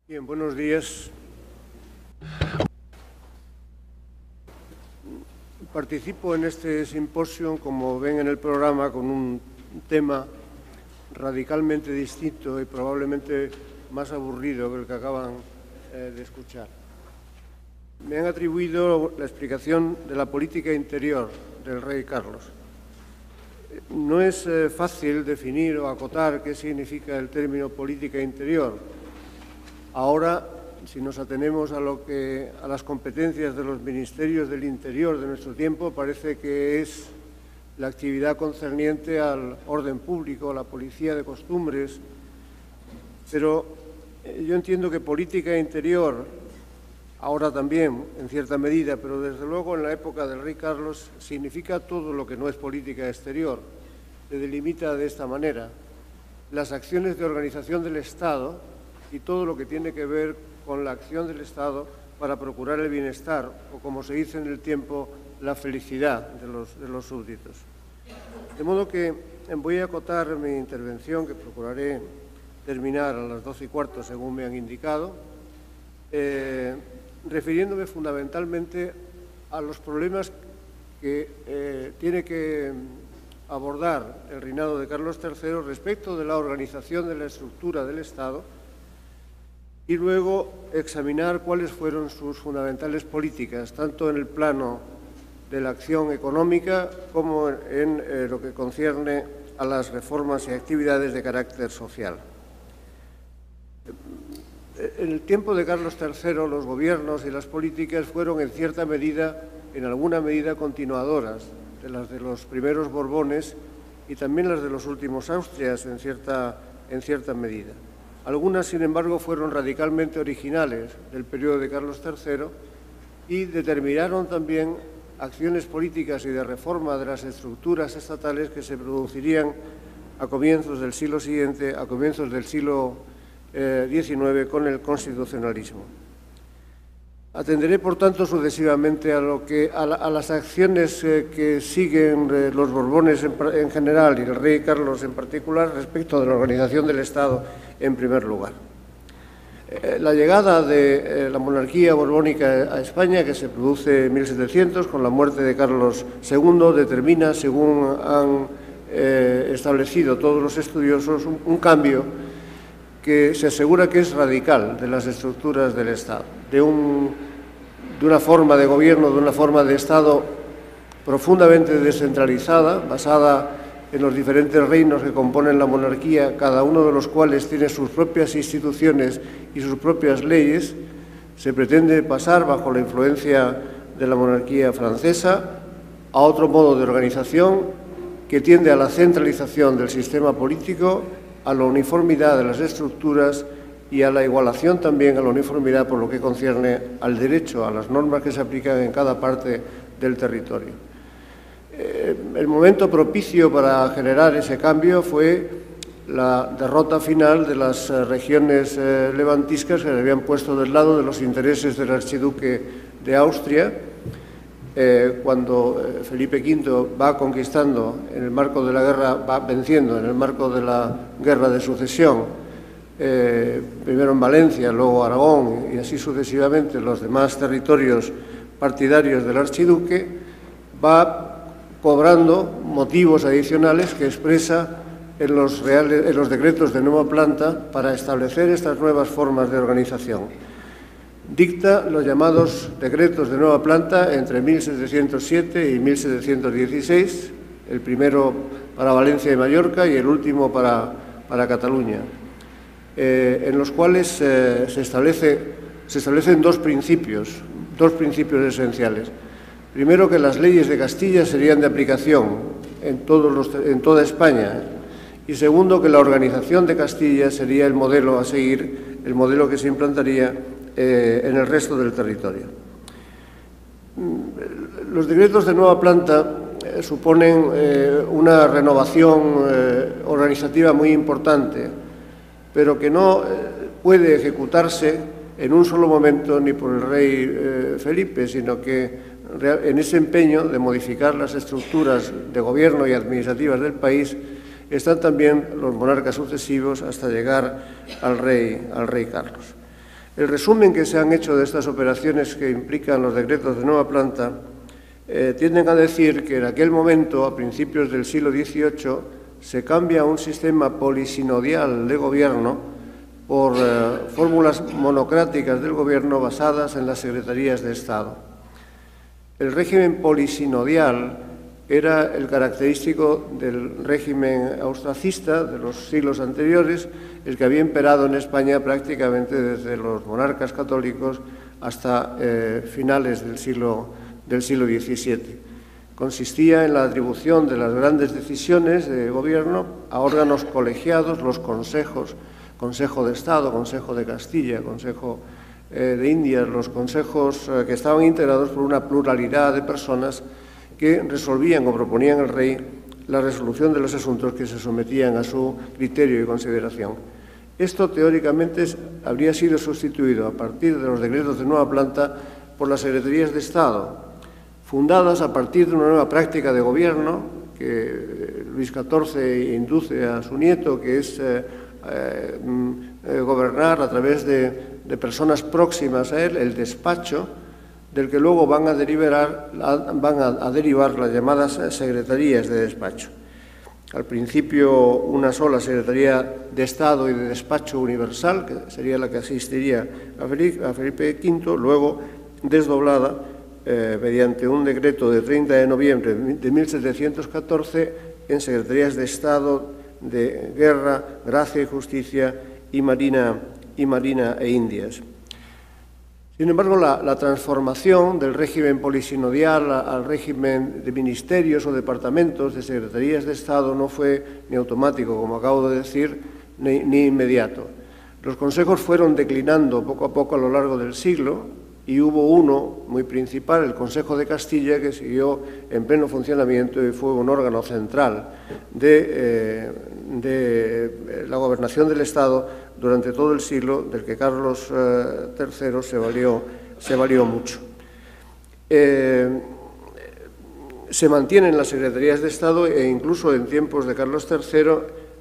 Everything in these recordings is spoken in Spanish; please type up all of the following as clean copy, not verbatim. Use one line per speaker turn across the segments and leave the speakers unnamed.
Bien, buenos días. Participo en este simposio, como ven en el programa, con un tema radicalmente distinto y probablemente más aburrido que el que acaban de escuchar. Me han atribuido la explicación de la política interior del rey Carlos. No es fácil definir o acotar qué significa el término política interior. Ahora, si nos atenemos a las competencias de los ministerios del Interior de nuestro tiempo, parece que es la actividad concerniente al orden público, a la policía de costumbres, pero yo entiendo que política interior, ahora también, en cierta medida, pero desde luego en la época del rey Carlos, significa todo lo que no es política exterior. Se delimita de esta manera: las acciones de organización del Estado y todo lo que tiene que ver con la acción del Estado para procurar el bienestar, o como se dice en el tiempo, la felicidad de los súbditos. De modo que voy a acotar mi intervención, que procuraré terminar a las 12:15, según me han indicado, refiriéndome fundamentalmente a los problemas que tiene que abordar el reinado de Carlos III respecto de la organización de la estructura del Estado, y luego examinar cuáles fueron sus fundamentales políticas, tanto en el plano de la acción económica como en lo que concierne a las reformas y actividades de carácter social. En el tiempo de Carlos III, los gobiernos y las políticas fueron en alguna medida, continuadoras de las de los primeros Borbones y también las de los últimos Austrias, en cierta medida. Algunas, sin embargo, fueron radicalmente originales del periodo de Carlos III y determinaron también acciones políticas y de reforma de las estructuras estatales que se producirían a comienzos del siglo siguiente, a comienzos del siglo XIX, con el constitucionalismo. Atenderé, por tanto, sucesivamente a las acciones que siguen los Borbones en general y el rey Carlos en particular respecto de la organización del Estado en primer lugar. La llegada de la monarquía borbónica a España, que se produce en 1700 con la muerte de Carlos II, determina, según han establecido todos los estudiosos, un cambio que se asegura que es radical de las estructuras del Estado, de una forma de gobierno, de una forma de Estado profundamente descentralizada, basada en los diferentes reinos que componen la monarquía, cada uno de los cuales tiene sus propias instituciones y sus propias leyes. Se pretende pasar, bajo la influencia de la monarquía francesa, a otro modo de organización que tiende a la centralización del sistema político, a la uniformidad de las estructuras y a la igualación también, a la uniformidad por lo que concierne al derecho, a las normas que se aplican en cada parte del territorio. El momento propicio para generar ese cambio fue la derrota final de las regiones levantiscas que se habían puesto del lado de los intereses del archiduque de Austria, cuando Felipe V va conquistando en el marco de la guerra, va venciendo en el marco de la guerra de sucesión, primero en Valencia, luego Aragón y así sucesivamente los demás territorios partidarios del archiduque, va cobrando motivos adicionales que expresa en los decretos de nueva planta para establecer estas nuevas formas de organización. Dicta los llamados decretos de nueva planta entre 1707 y 1716, el primero para Valencia y Mallorca y el último para Cataluña, en los cuales se establecen dos principios esenciales. Primero, que las leyes de Castilla serían de aplicación en toda España, y segundo, que la organización de Castilla sería el modelo a seguir, el modelo que se implantaría en el resto del territorio. Los decretos de nueva planta suponen una renovación organizativa muy importante, pero que no puede ejecutarse en un solo momento ni por el rey Felipe, sino que en ese empeño de modificar las estructuras de gobierno y administrativas del país están también los monarcas sucesivos hasta llegar al rey Carlos. El resumen que se han hecho de estas operaciones que implican los decretos de nueva planta tienden a decir que en aquel momento, a principios del siglo XVIII, se cambia un sistema polisinodial de gobierno por fórmulas monocráticas del gobierno basadas en las secretarías de Estado. El régimen polisinodial era el característico del régimen austracista de los siglos anteriores, el que había imperado en España prácticamente desde los monarcas católicos hasta finales del siglo XVII. Consistía en la atribución de las grandes decisiones de gobierno a órganos colegiados, los consejos, Consejo de Estado, Consejo de Castilla, Consejo de Indias, los consejos que estaban integrados por una pluralidad de personas que resolvían o proponían al rey la resolución de los asuntos que se sometían a su criterio y consideración. Esto, teóricamente, habría sido sustituido a partir de los decretos de nueva planta por las secretarías de Estado, fundadas a partir de una nueva práctica de gobierno que Luis XIV induce a su nieto, que es gobernar a través de personas próximas a él, el despacho, del que luego van a derivar las llamadas secretarías de despacho. Al principio una sola Secretaría de Estado y de Despacho Universal, que sería la que asistiría a Felipe V, luego desdoblada mediante un decreto de 30 de noviembre de 1714 en Secretarías de Estado, de Guerra, Gracia y Justicia y Marina e Indias. Sin embargo, la transformación del régimen polisinodial al régimen de ministerios o departamentos de secretarías de Estado no fue ni automático, como acabo de decir, ni inmediato. Los consejos fueron declinando poco a poco a lo largo del siglo y hubo uno muy principal, el Consejo de Castilla, que siguió en pleno funcionamiento y fue un órgano central de la gobernación del Estado durante todo el siglo, del que Carlos III se valió mucho. Se mantienen las secretarías de Estado e incluso en tiempos de Carlos III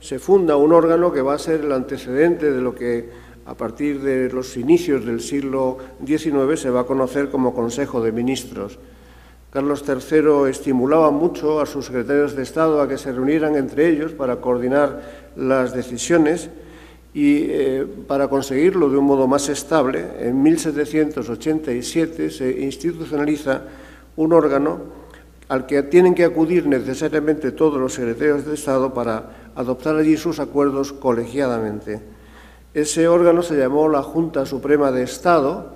se funda un órgano que va a ser el antecedente de lo que a partir de los inicios del siglo XIX se va a conocer como Consejo de Ministros. Carlos III estimulaba mucho a sus secretarios de Estado a que se reunieran entre ellos para coordinar las decisiones y para conseguirlo de un modo más estable, en 1787 se institucionaliza un órgano al que tienen que acudir necesariamente todos los secretarios de Estado para adoptar allí sus acuerdos colegiadamente. Ese órgano se llamó la Junta Suprema de Estado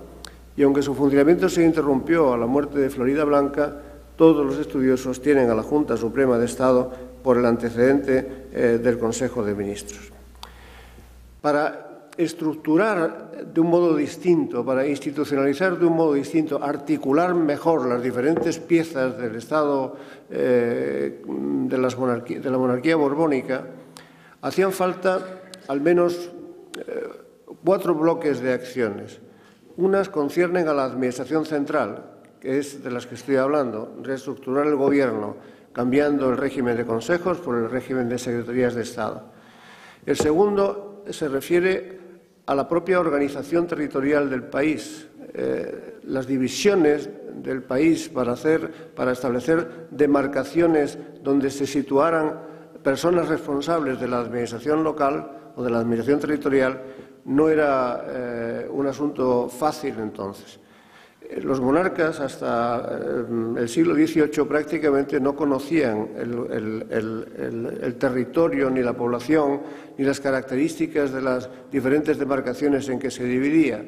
y aunque su funcionamiento se interrumpió a la muerte de Florida Blanca, todos los estudiosos tienen a la Junta Suprema de Estado por el antecedente del Consejo de Ministros. Para estructurar de un modo distinto, para institucionalizar de un modo distinto, articular mejor las diferentes piezas del Estado de la monarquía borbónica, hacían falta al menos 4 bloques de acciones. Unas conciernen a la administración central, que es de las que estoy hablando, reestructurar el gobierno, cambiando el régimen de consejos por el régimen de secretarías de Estado. El segundo se refiere a la propia organización territorial del país, las divisiones del país para establecer demarcaciones donde se situaran personas responsables de la administración local o de la administración territorial no era un asunto fácil entonces. Los monarcas hasta el siglo XVIII prácticamente no conocían el territorio, ni la población, ni las características de las diferentes demarcaciones en que se dividía.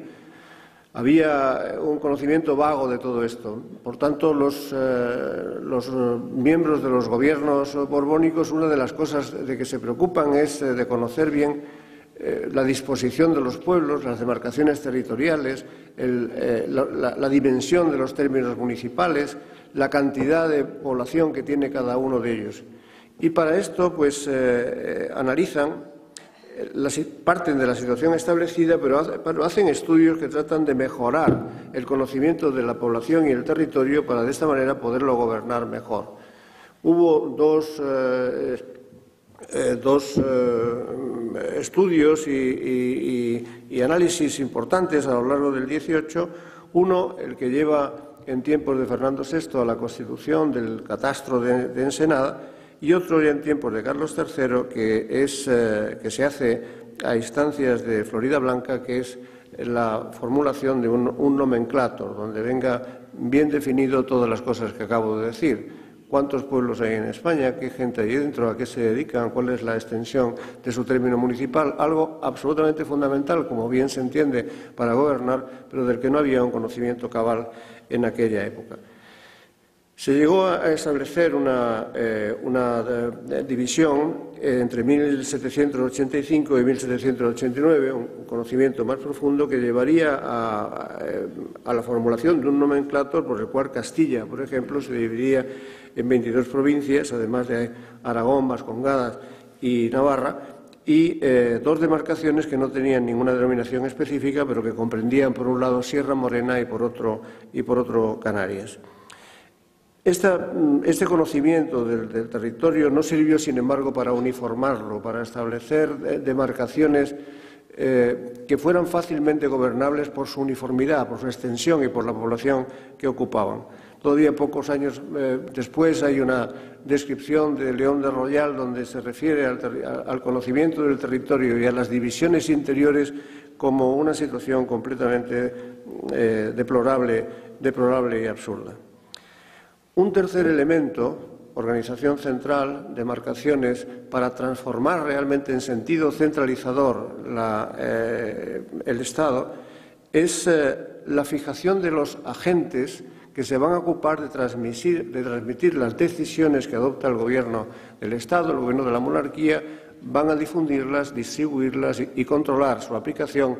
Había un conocimiento vago de todo esto. Por tanto, los miembros de los gobiernos borbónicos, una de las cosas de que se preocupan es de conocer bien la disposición de los pueblos, las demarcaciones territoriales, la dimensión de los términos municipales, la cantidad de población que tiene cada uno de ellos. Y para esto, pues, analizan, parten de la situación establecida, pero hacen estudios que tratan de mejorar el conocimiento de la población y el territorio para de esta manera poderlo gobernar mejor. Hubo dos dos estudios y análisis importantes a lo largo del XVIII. Uno, el que lleva en tiempos de Fernando VI a la constitución del catastro de Ensenada, y otro ya en tiempos de Carlos III, que se hace a instancias de Floridablanca, que es la formulación de un nomenclator, donde venga bien definido todas las cosas que acabo de decir. ¿Cuántos pueblos hay en España? ¿Qué gente hay dentro? ¿A qué se dedican? ¿Cuál es la extensión de su término municipal? Algo absolutamente fundamental, como bien se entiende, para gobernar, pero del que no había un conocimiento cabal en aquella época. Se llegó a establecer una división entre 1785 y 1789, un conocimiento más profundo que llevaría a la formulación de un nomenclator por el cual Castilla, por ejemplo, se dividiría en 22 provincias, además de Aragón, Vascongadas y Navarra, y dos demarcaciones que no tenían ninguna denominación específica, pero que comprendían, por un lado, Sierra Morena y por otro Canarias. Este conocimiento del territorio no sirvió, sin embargo, para uniformarlo, para establecer demarcaciones que fueran fácilmente gobernables por su uniformidad, por su extensión y por la población que ocupaban. Todavía pocos años después hay una descripción de León de Royal donde se refiere al conocimiento del territorio y a las divisiones interiores como una situación completamente deplorable y absurda. Un tercer elemento, organización central, demarcaciones, para transformar realmente en sentido centralizador el Estado, es la fijación de los agentes que se van a ocupar de transmitir las decisiones que adopta el Gobierno del Estado, el Gobierno de la monarquía, van a difundirlas, distribuirlas y controlar su aplicación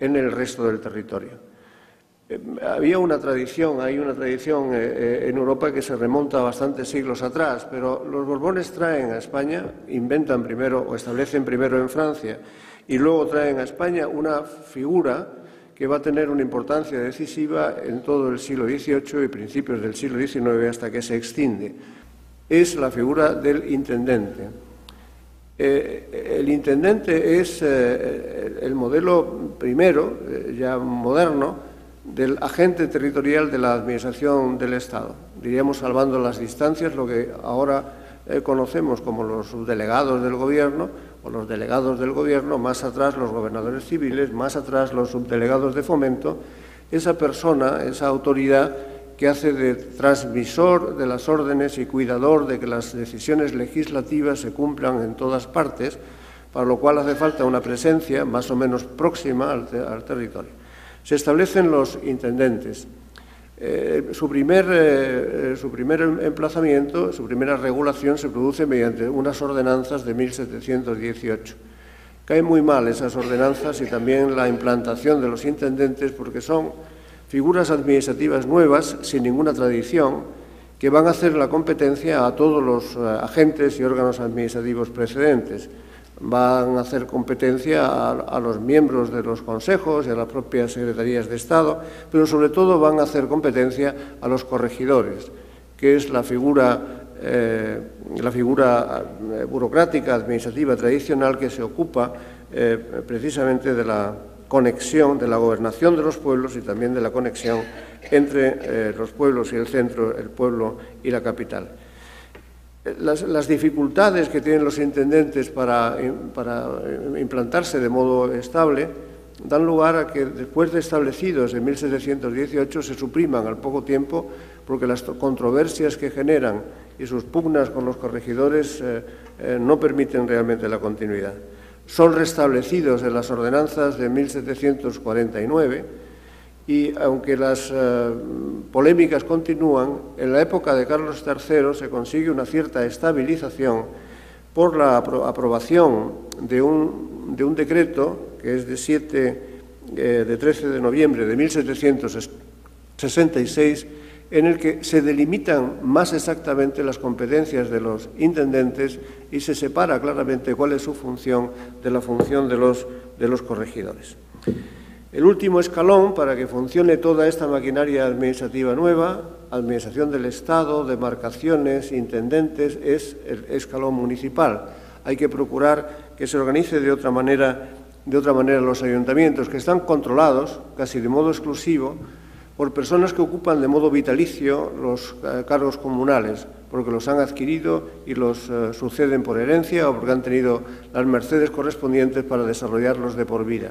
en el resto del territorio. Hay una tradición en Europa que se remonta a bastantes siglos atrás, pero los Borbones traen a España, inventan primero o establecen primero en Francia y luego traen a España una figura que va a tener una importancia decisiva en todo el siglo XVIII y principios del siglo XIX hasta que se extingue. Es la figura del intendente. El intendente es el modelo primero, ya moderno, del agente territorial de la administración del Estado. Diríamos, salvando las distancias, lo que ahora conocemos como los subdelegados del Gobierno o los delegados del Gobierno, más atrás los gobernadores civiles, más atrás los subdelegados de fomento, esa persona, esa autoridad que hace de transmisor de las órdenes y cuidador de que las decisiones legislativas se cumplan en todas partes, para lo cual hace falta una presencia más o menos próxima al territorio. Se establecen los intendentes. Su primer emplazamiento, su primera regulación se produce mediante unas ordenanzas de 1718. Caen muy mal esas ordenanzas y también la implantación de los intendentes porque son figuras administrativas nuevas, sin ninguna tradición, que van a hacer la competencia a todos los agentes y órganos administrativos precedentes. Van a hacer competencia a los miembros de los consejos y a las propias secretarías de Estado, pero sobre todo van a hacer competencia a los corregidores, que es la figura burocrática, administrativa tradicional que se ocupa precisamente de la conexión, de la gobernación de los pueblos y también de la conexión entre los pueblos y el centro, el pueblo y la capital. Las dificultades que tienen los intendentes para implantarse de modo estable dan lugar a que, después de establecidos en 1718, se supriman al poco tiempo porque las controversias que generan y sus pugnas con los corregidores no permiten realmente la continuidad. Son restablecidos en las ordenanzas de 1749 y, aunque las polémicas continúan, en la época de Carlos III se consigue una cierta estabilización por la aprobación de un decreto que es de 13 de noviembre de 1766, en el que se delimitan más exactamente las competencias de los intendentes y se separa claramente cuál es su función de la función de los corregidores. El último escalón para que funcione toda esta maquinaria administrativa nueva, administración del Estado, demarcaciones, intendentes, es el escalón municipal. hay que procurar que se organice de otra manera los ayuntamientos, que están controlados casi de modo exclusivo por personas que ocupan de modo vitalicio los cargos comunales, porque los han adquirido y los suceden por herencia o porque han tenido las mercedes correspondientes para desarrollarlos de por vida.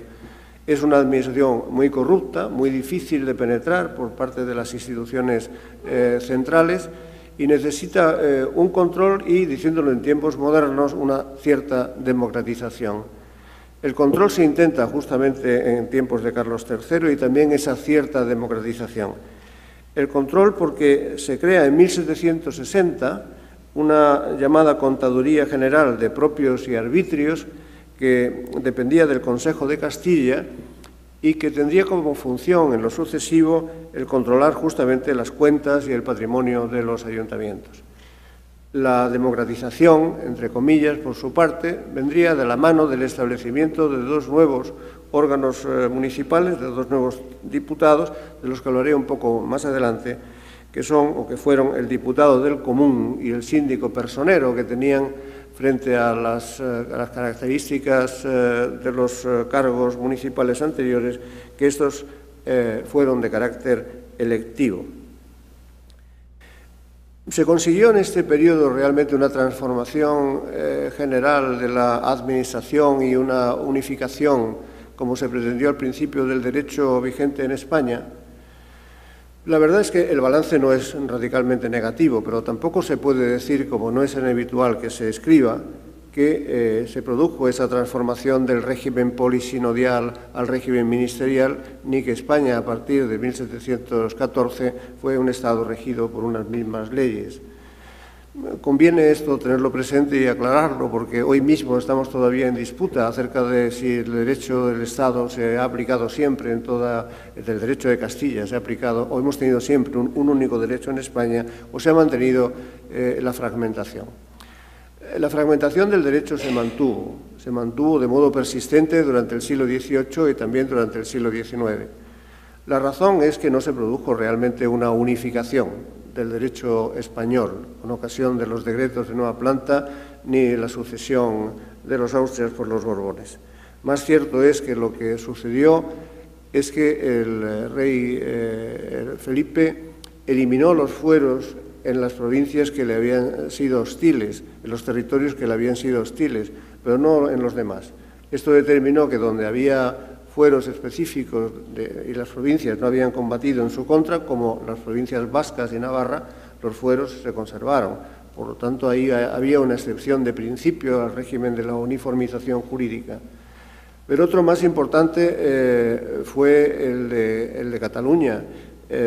Es una administración muy corrupta, muy difícil de penetrar por parte de las instituciones centrales y necesita un control y, diciéndolo en tiempos modernos, una cierta democratización. El control se intenta justamente en tiempos de Carlos III y también esa cierta democratización. El control porque se crea en 1760 una llamada Contaduría General de Propios y Arbitrios que dependía del Consejo de Castilla y que tendría como función en lo sucesivo el controlar justamente las cuentas y el patrimonio de los ayuntamientos. La democratización, entre comillas, por su parte, vendría de la mano del establecimiento de dos nuevos órganos municipales, de dos nuevos diputados, de los que hablaré un poco más adelante, que son o que fueron el diputado del común y el síndico personero, que tenían frente a las características de los cargos municipales anteriores, que estos fueron de carácter electivo. Se consiguió en este periodo realmente una transformación general de la administración y una unificación, como se pretendió al principio, del derecho vigente en España. La verdad es que el balance no es radicalmente negativo, pero tampoco se puede decir, como no es habitual que se escriba, que se produjo esa transformación del régimen polisinodial al régimen ministerial, ni que España, a partir de 1714, fue un Estado regido por unas mismas leyes. Conviene esto tenerlo presente y aclararlo, porque hoy mismo estamos todavía en disputa acerca de si el derecho del Estado se ha aplicado siempre en toda, el derecho de Castilla se ha aplicado, o hemos tenido siempre un único derecho en España, o se ha mantenido la fragmentación. La fragmentación del derecho se mantuvo de modo persistente durante el siglo XVIII y también durante el siglo XIX. La razón es que no se produjo realmente una unificación del derecho español con ocasión de los decretos de Nueva Planta ni la sucesión de los Austrias por los Borbones. Más cierto es que lo que sucedió es que el rey Felipe eliminó los fueros en las provincias que le habían sido hostiles, en los territorios que le habían sido hostiles, pero no en los demás. Esto determinó que donde había fueros específicos y las provincias no habían combatido en su contra, como las provincias vascas y Navarra, los fueros se conservaron. Por lo tanto, ahí había una excepción de principio al régimen de la uniformización jurídica. Pero otro más importante fue el de Cataluña,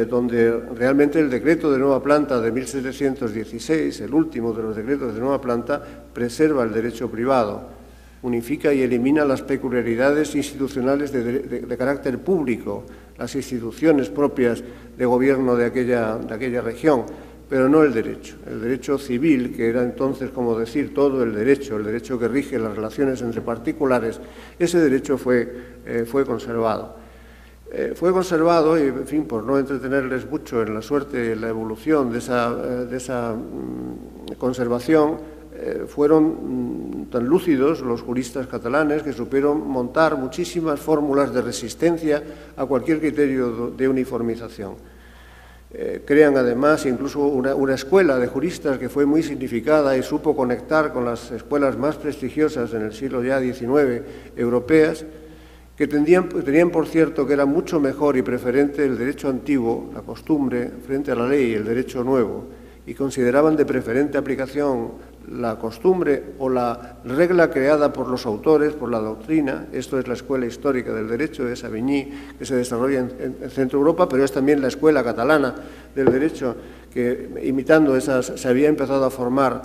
donde realmente el decreto de Nueva Planta de 1716, el último de los decretos de Nueva Planta, preserva el derecho privado, unifica y elimina las peculiaridades institucionales de carácter público, las instituciones propias de gobierno de aquella región, pero no el derecho civil, que era entonces, como decir, todo el derecho que rige las relaciones entre particulares. Ese derecho fue conservado. Fue conservado y, en fin, por no entretenerles mucho en la suerte y la evolución de esa conservación, fueron tan lúcidos los juristas catalanes que supieron montar muchísimas fórmulas de resistencia a cualquier criterio de uniformización. Crean además incluso una escuela de juristas que fue muy significada y supo conectar con las escuelas más prestigiosas en el siglo ya XIX europeas, que tenían por cierto que era mucho mejor y preferente el derecho antiguo, la costumbre, frente a la ley, el derecho nuevo, y consideraban de preferente aplicación la costumbre o la regla creada por los autores, por la doctrina. Esto es la escuela histórica del derecho de Savigny, que se desarrolla en Centro Europa, pero es también la escuela catalana del derecho, que imitando esas se había empezado a formar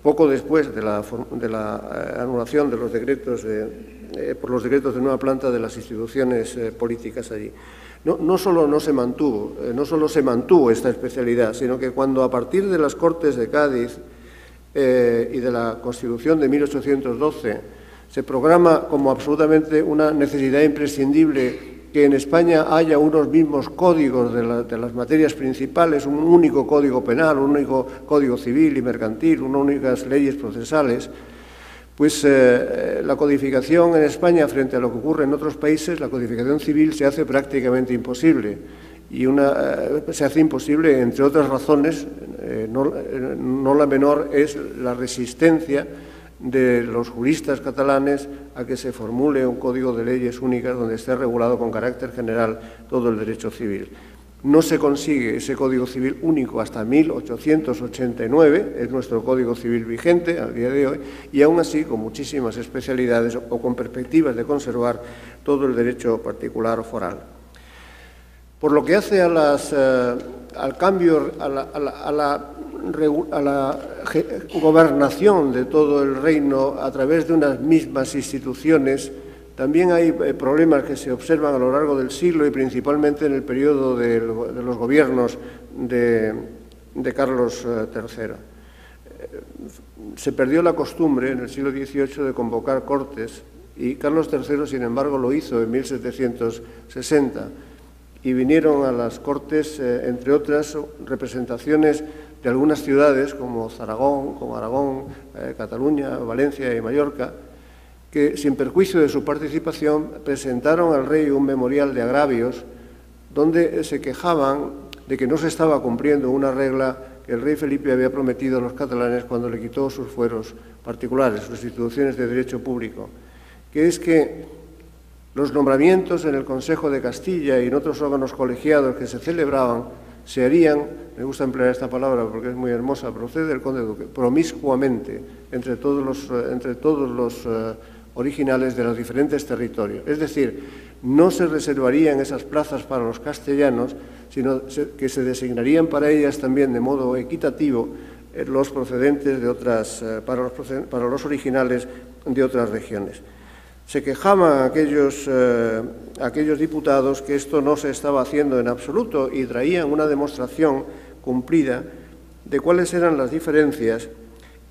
poco después de la anulación de los decretos por los decretos de Nueva Planta de las instituciones políticas allí. No solo se mantuvo esta especialidad, sino que cuando a partir de las Cortes de Cádiz y de la Constitución de 1812 se programa como absolutamente una necesidad imprescindible que en España haya unos mismos códigos de las materias principales, un único código penal, un único código civil y mercantil, unas únicas leyes procesales, Pues la codificación en España, frente a lo que ocurre en otros países, la codificación civil se hace prácticamente imposible. Y se hace imposible, entre otras razones, no la menor, es la resistencia de los juristas catalanes a que se formule un código de leyes únicas donde esté regulado con carácter general todo el derecho civil. No se consigue ese Código Civil único hasta 1889, es nuestro Código Civil vigente al día de hoy, y aún así con muchísimas especialidades o con perspectivas de conservar todo el derecho particular o foral. Por lo que hace al cambio, a la gobernación de todo el reino a través de unas mismas instituciones, también hay problemas que se observan a lo largo del siglo y principalmente en el periodo de los gobiernos de Carlos III. Se perdió la costumbre en el siglo XVIII de convocar cortes y Carlos III, sin embargo, lo hizo en 1760 y vinieron a las cortes, entre otras, representaciones de algunas ciudades como Aragón, Cataluña, Valencia y Mallorca, que, sin perjuicio de su participación, presentaron al rey un memorial de agravios donde se quejaban de que no se estaba cumpliendo una regla que el rey Felipe había prometido a los catalanes cuando le quitó sus fueros particulares, sus instituciones de derecho público, que es que los nombramientos en el Consejo de Castilla y en otros órganos colegiados que se celebraban se harían, me gusta emplear esta palabra porque es muy hermosa, procede del conde duque, promiscuamente entre todos los originales de los diferentes territorios. Es decir, no se reservarían esas plazas para los castellanos, sino que se designarían para ellas también de modo equitativo los procedentes de para los originales de otras regiones. Se quejaban aquellos diputados que esto no se estaba haciendo en absoluto y traían una demostración cumplida de cuáles eran las diferencias,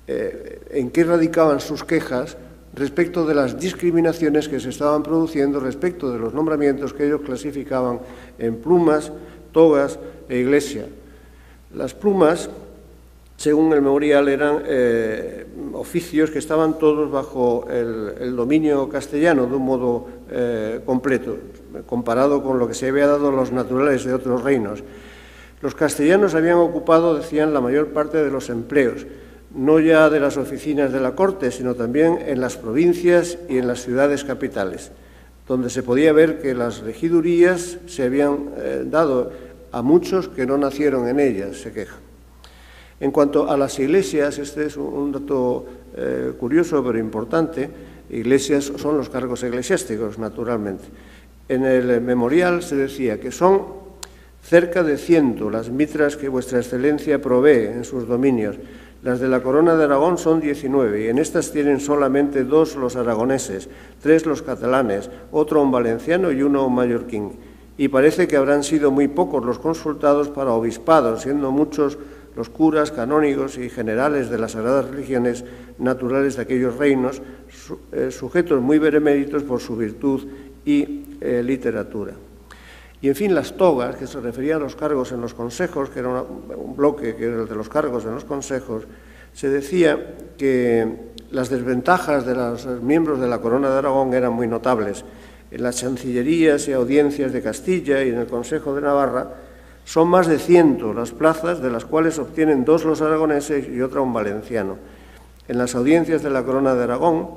en qué radicaban sus quejas respecto de las discriminaciones que se estaban produciendo respecto de los nombramientos que ellos clasificaban en plumas, togas e iglesia. Las plumas, según el memorial, eran oficios que estaban todos bajo el dominio castellano de un modo completo, comparado con lo que se había dado a los naturales de otros reinos. Los castellanos habían ocupado, decían, la mayor parte de los empleos, no ya de las oficinas de la corte, sino también en las provincias y en las ciudades capitales, donde se podía ver que las regidurías se habían dado a muchos que no nacieron en ellas, se quejan. En cuanto a las iglesias, este es un dato curioso pero importante, iglesias son los cargos eclesiásticos, naturalmente. En el memorial se decía que son cerca de 100 las mitras que vuestra excelencia provee en sus dominios. Las de la Corona de Aragón son 19 y en estas tienen solamente 2 los aragoneses, 3 los catalanes, otro un valenciano y uno un mallorquín. Y parece que habrán sido muy pocos los consultados para obispados, siendo muchos los curas, canónigos y generales de las sagradas religiones naturales de aquellos reinos, sujetos muy beneméritos por su virtud y literatura. Y, en fin, las togas, que se referían a los cargos en los consejos, que era un bloque que era el de los cargos en los consejos, se decía que las desventajas de los miembros de la Corona de Aragón eran muy notables. En las chancillerías y audiencias de Castilla y en el Consejo de Navarra son más de 100 las plazas, de las cuales obtienen 2 los aragoneses y otra un valenciano. En las audiencias de la Corona de Aragón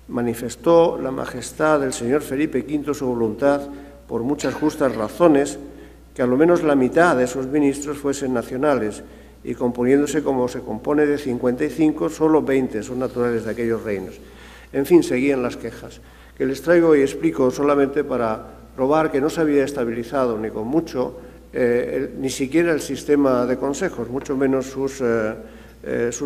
manifestó la majestad del señor Felipe V su voluntad, por muchas justas razones, que a lo menos la mitad de sus ministros fuesen nacionales, y componiéndose como se compone de 55, solo 20 son naturales de aquellos reinos. En fin, seguían las quejas, que les traigo y explico solamente para probar que no se había estabilizado ni con mucho, ni siquiera el sistema de consejos, mucho menos sus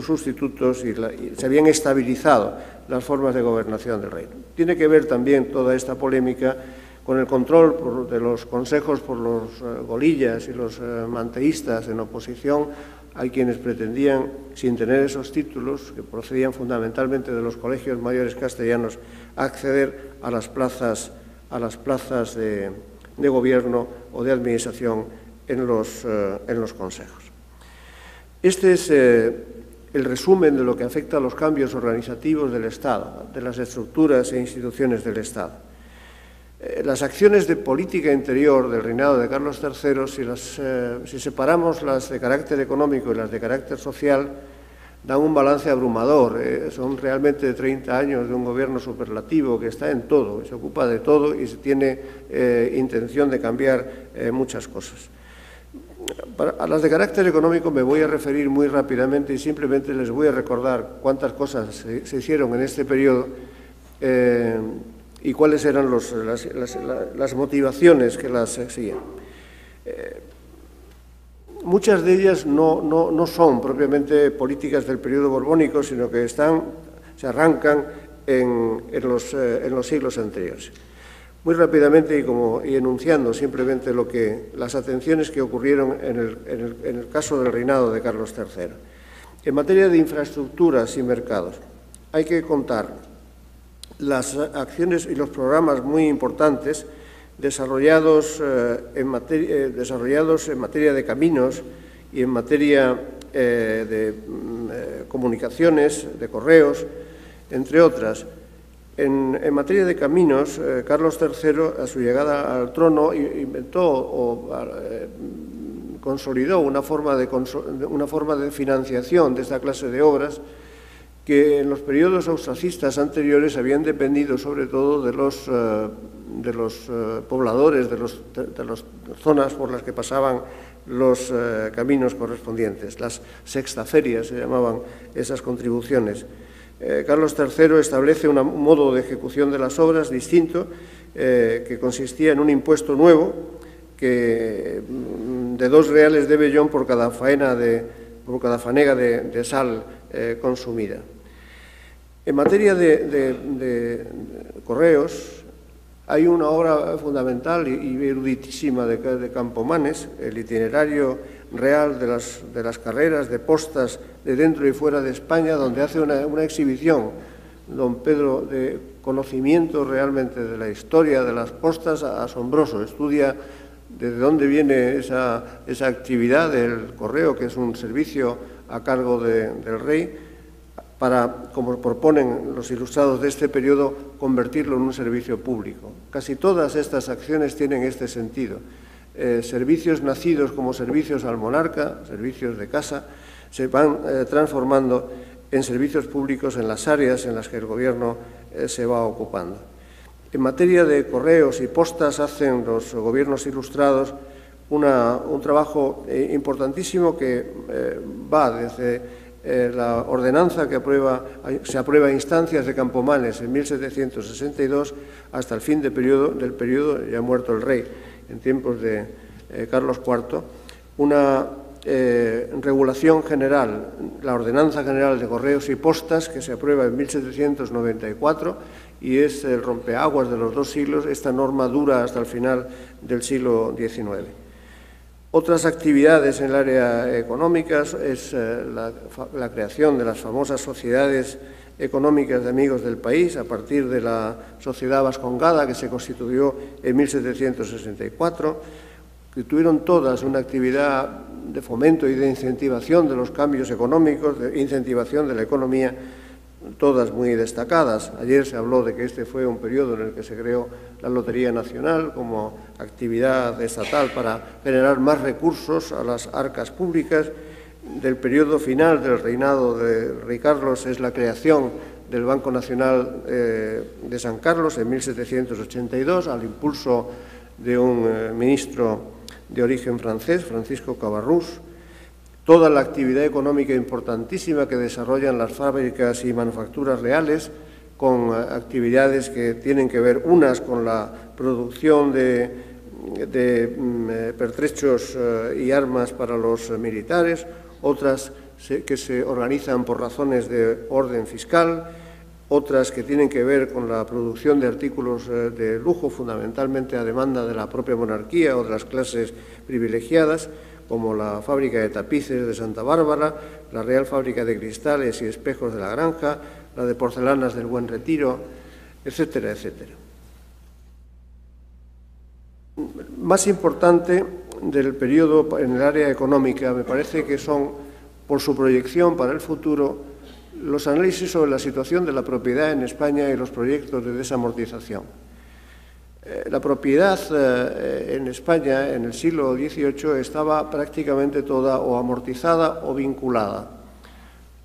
sustitutos, y se habían estabilizado las formas de gobernación del reino. Tiene que ver también toda esta polémica con el control de los consejos por los golillas y los manteístas en oposición. Hay quienes pretendían, sin tener esos títulos, que procedían fundamentalmente de los colegios mayores castellanos, acceder a las plazas de gobierno o de administración en los consejos. Este es el resumen de lo que afecta a los cambios organizativos del Estado, de las estructuras e instituciones del Estado. Las acciones de política interior del reinado de Carlos III, si separamos las de carácter económico y las de carácter social, dan un balance abrumador. Son realmente 30 años de un gobierno superlativo que está en todo, se ocupa de todo y se tiene intención de cambiar muchas cosas. A las de carácter económico me voy a referir muy rápidamente y simplemente les voy a recordar cuántas cosas se hicieron en este periodo y cuáles eran las motivaciones que las seguían. Muchas de ellas no son propiamente políticas del periodo borbónico, sino que se arrancan en los siglos anteriores. Muy rápidamente y enunciando simplemente las atenciones que ocurrieron en el caso del reinado de Carlos III. En materia de infraestructuras y mercados, hay que contar las acciones y los programas muy importantes desarrollados en materia de caminos y en materia de comunicaciones, de correos, entre otras. En materia de caminos, Carlos III, a su llegada al trono, inventó o consolidó una forma de financiación de esta clase de obras que en los periodos austracistas anteriores habían dependido sobre todo de los pobladores, de las zonas por las que pasaban los caminos correspondientes. Las sextaferias se llamaban esas contribuciones. Carlos III establece un modo de ejecución de las obras distinto, que consistía en un impuesto nuevo de 2 reales de vellón por cada fanega de sal consumida. En materia de correos, hay una obra fundamental y eruditísima de Campomanes, el itinerario real de las carreras de postas de dentro y fuera de España, donde hace una exhibición, don Pedro, de conocimiento realmente de la historia de las postas asombroso. Estudia desde dónde viene esa actividad del correo, que es un servicio a cargo del rey, para, como proponen los ilustrados de este periodo, convertirlo en un servicio público. Casi todas estas acciones tienen este sentido. Servicios nacidos como servicios al monarca, servicios de casa, se van transformando en servicios públicos en las áreas en las que el gobierno se va ocupando. En materia de correos y postas hacen los gobiernos ilustrados un trabajo importantísimo que va desde la ordenanza que se aprueba a instancias de Campomanes en 1762 hasta el fin del periodo ya muerto el rey, en tiempos de Carlos IV, una regulación general, la Ordenanza General de Correos y Postas, que se aprueba en 1794 y es el rompeaguas de los 2 siglos. Esta norma dura hasta el final del siglo XIX. Otras actividades en el área económica es la creación de las famosas sociedades económicas de amigos del país, a partir de la Sociedad Vascongada, que se constituyó en 1764, que tuvieron todas una actividad de fomento y de incentivación de los cambios económicos, de incentivación de la economía, todas muy destacadas. Ayer se habló de que este fue un periodo en el que se creó la Lotería Nacional como actividad estatal para generar más recursos a las arcas públicas. Del periodo final del reinado de Rey Carlos es la creación del Banco Nacional de San Carlos en 1782, al impulso de un ministro de origen francés, Francisco Cabarrús. Toda la actividad económica importantísima que desarrollan las fábricas y manufacturas reales, con actividades que tienen que ver unas con la producción de pertrechos y armas para los militares, otras que se organizan por razones de orden fiscal, otras que tienen que ver con la producción de artículos de lujo, fundamentalmente a demanda de la propia monarquía o de las clases privilegiadas, como la fábrica de tapices de Santa Bárbara, la Real Fábrica de Cristales y Espejos de la Granja, la de porcelanas del Buen Retiro, etcétera, etcétera. Más importante del periodo en el área económica me parece que son por su proyección para el futuro, los análisis sobre la situación de la propiedad en España y los proyectos de desamortización. La propiedad en España en el siglo XVIII estaba prácticamente toda o amortizada o vinculada.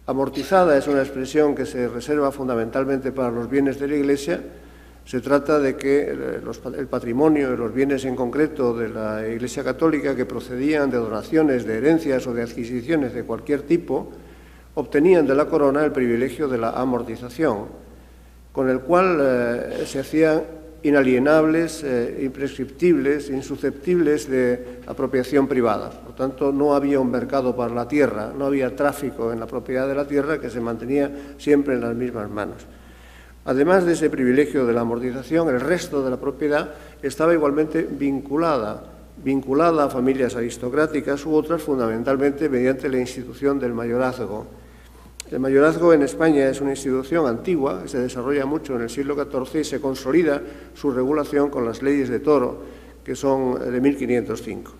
Amortizada es una expresión que se reserva fundamentalmente para los bienes de la Iglesia. Se trata de que el patrimonio y los bienes en concreto de la Iglesia Católica que procedían de donaciones, de herencias o de adquisiciones de cualquier tipo, obtenían de la corona el privilegio de la amortización, con el cual se hacían inalienables, imprescriptibles, insusceptibles de apropiación privada. Por tanto, no había un mercado para la tierra, no había tráfico en la propiedad de la tierra, que se mantenía siempre en las mismas manos. Además de ese privilegio de la amortización, el resto de la propiedad estaba igualmente vinculada a familias aristocráticas u otras, fundamentalmente mediante la institución del mayorazgo. El mayorazgo en España es una institución antigua, que se desarrolla mucho en el siglo XIV y se consolida su regulación con las leyes de Toro, que son de 1505.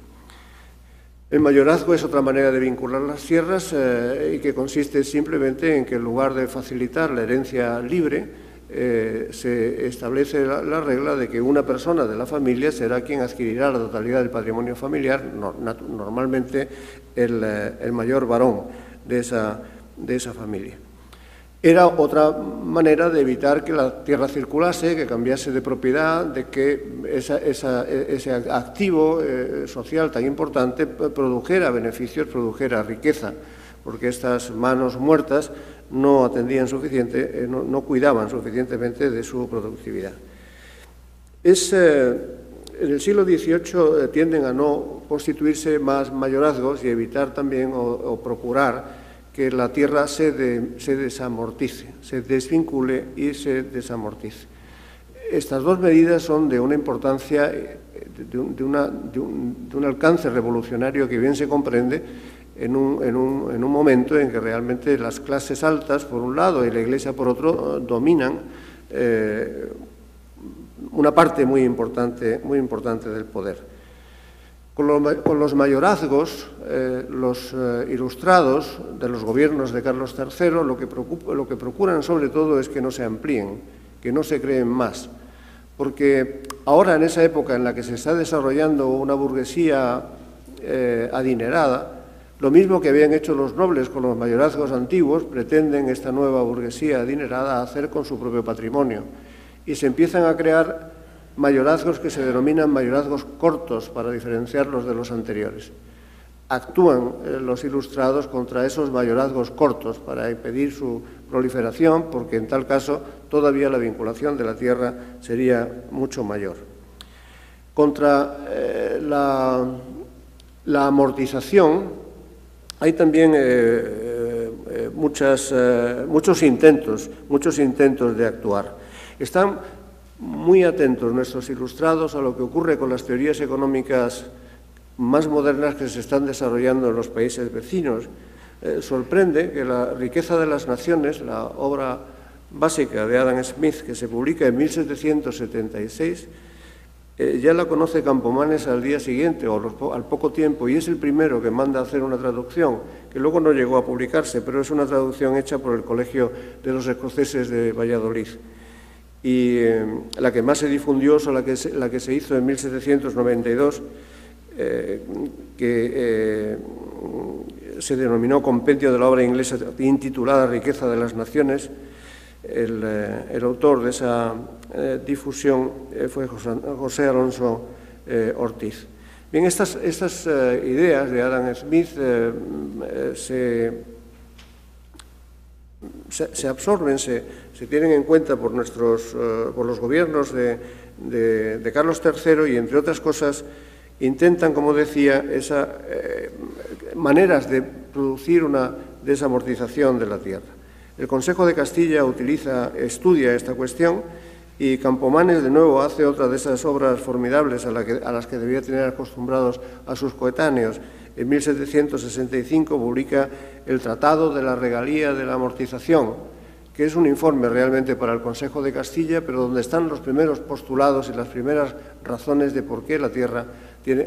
El mayorazgo es otra manera de vincular las tierras y que consiste simplemente en que en lugar de facilitar la herencia libre, se establece la regla de que una persona de la familia será quien adquirirá la totalidad del patrimonio familiar, normalmente el mayor varón de esa familia. Era otra manera de evitar que la tierra circulase, que cambiase de propiedad, de que ese activo social tan importante produjera beneficios, produjera riqueza, porque estas manos muertas no atendían suficiente, no cuidaban suficientemente de su productividad. En el siglo XVIII tienden a no constituirse más mayorazgos y evitar también o procurar que la tierra se desamortice, se desvincule y se desamortice. Estas dos medidas son de una importancia, de un alcance revolucionario que bien se comprende en un momento en que realmente las clases altas, por un lado, y la Iglesia, por otro, dominan una parte muy importante del poder. Con los mayorazgos, los ilustrados de los gobiernos de Carlos III lo que procuran sobre todo es que no se amplíen, que no se creen más, porque ahora en esa época en la que se está desarrollando una burguesía adinerada, lo mismo que habían hecho los nobles con los mayorazgos antiguos, pretenden esta nueva burguesía adinerada hacer con su propio patrimonio, y se empiezan a crear mayorazgos que se denominan mayorazgos cortos para diferenciarlos de los anteriores. Actúan los ilustrados contra esos mayorazgos cortos para impedir su proliferación, porque en tal caso todavía la vinculación de la tierra sería mucho mayor. Contra la amortización hay también muchos intentos de actuar. Están muy atentos nuestros ilustrados a lo que ocurre con las teorías económicas más modernas que se están desarrollando en los países vecinos. Sorprende que la riqueza de las naciones, la obra básica de Adam Smith, que se publica en 1776, ya la conoce Campomanes al día siguiente o al poco tiempo, y es el primero que manda a hacer una traducción, que luego no llegó a publicarse, pero es una traducción hecha por el Colegio de los Escoceses de Valladolid. Y la que más se difundió es la que se hizo en 1792, que se denominó Compendio de la obra inglesa intitulada Riqueza de las Naciones. El autor de esa difusión fue José Alonso Ortiz. Bien, estas ideas de Adam Smith se absorben, se tienen en cuenta por los gobiernos de Carlos III y, entre otras cosas, intentan, como decía, maneras de producir una desamortización de la tierra. El Consejo de Castilla estudia esta cuestión, y Campomanes de nuevo hace otra de esas obras formidables a las que debía tener acostumbrados a sus coetáneos. En 1765 publica el Tratado de la Regalía de la Amortización, que es un informe realmente para el Consejo de Castilla, pero donde están los primeros postulados y las primeras razones de por qué la tierra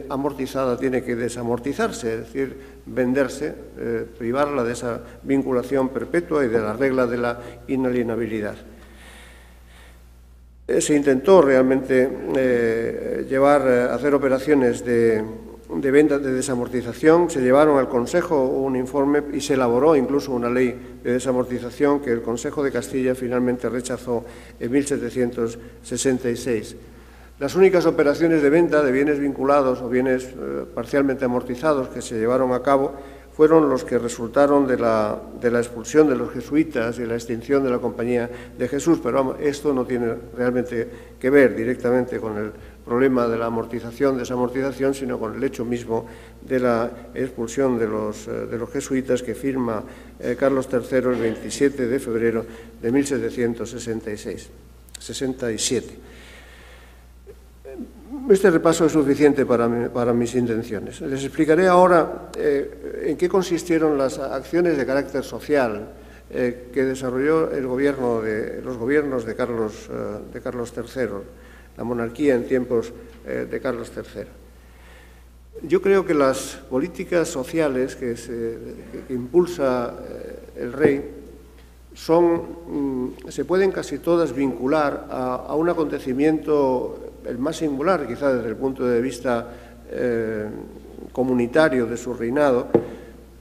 amortizada tiene que desamortizarse, es decir, venderse, privarla de esa vinculación perpetua y de la regla de la inalienabilidad. Se intentó realmente hacer operaciones de venta, de desamortización. Se llevaron al Consejo un informe y se elaboró incluso una ley de desamortización que el Consejo de Castilla finalmente rechazó en 1766. Las únicas operaciones de venta de bienes vinculados o bienes parcialmente amortizados que se llevaron a cabo fueron los que resultaron de la expulsión de los jesuitas y la extinción de la Compañía de Jesús, pero vamos, esto no tiene realmente que ver directamente con el problema de la amortización, desamortización, sino con el hecho mismo de la expulsión de los jesuitas que firma Carlos III el 27 de febrero de 1767. Este repaso es suficiente para mis intenciones. Les explicaré ahora en qué consistieron las acciones de carácter social que desarrolló los gobiernos de Carlos III, la monarquía en tiempos de Carlos III. Yo creo que las políticas sociales que impulsa el rey se pueden casi todas vincular a un acontecimiento, el más singular quizá desde el punto de vista comunitario de su reinado,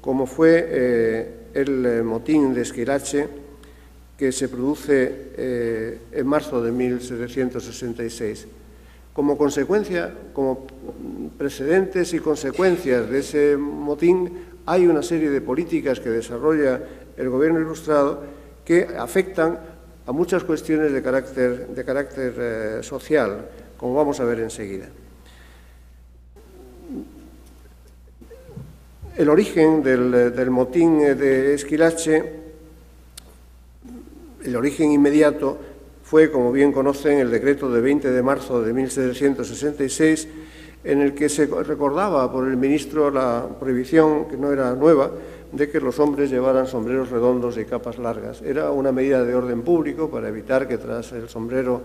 como fue el motín de Esquilache, que se produce en marzo de 1766. Como consecuencia, como precedentes y consecuencias de ese motín, hay una serie de políticas que desarrolla el Gobierno Ilustrado que afectan a muchas cuestiones de carácter social, como vamos a ver enseguida. El origen del motín de Esquilache, el origen inmediato, fue, como bien conocen, el decreto de 20 de marzo de 1766, en el que se recordaba por el ministro la prohibición, que no era nueva, de que los hombres llevaran sombreros redondos y capas largas. Era una medida de orden público para evitar que tras el sombrero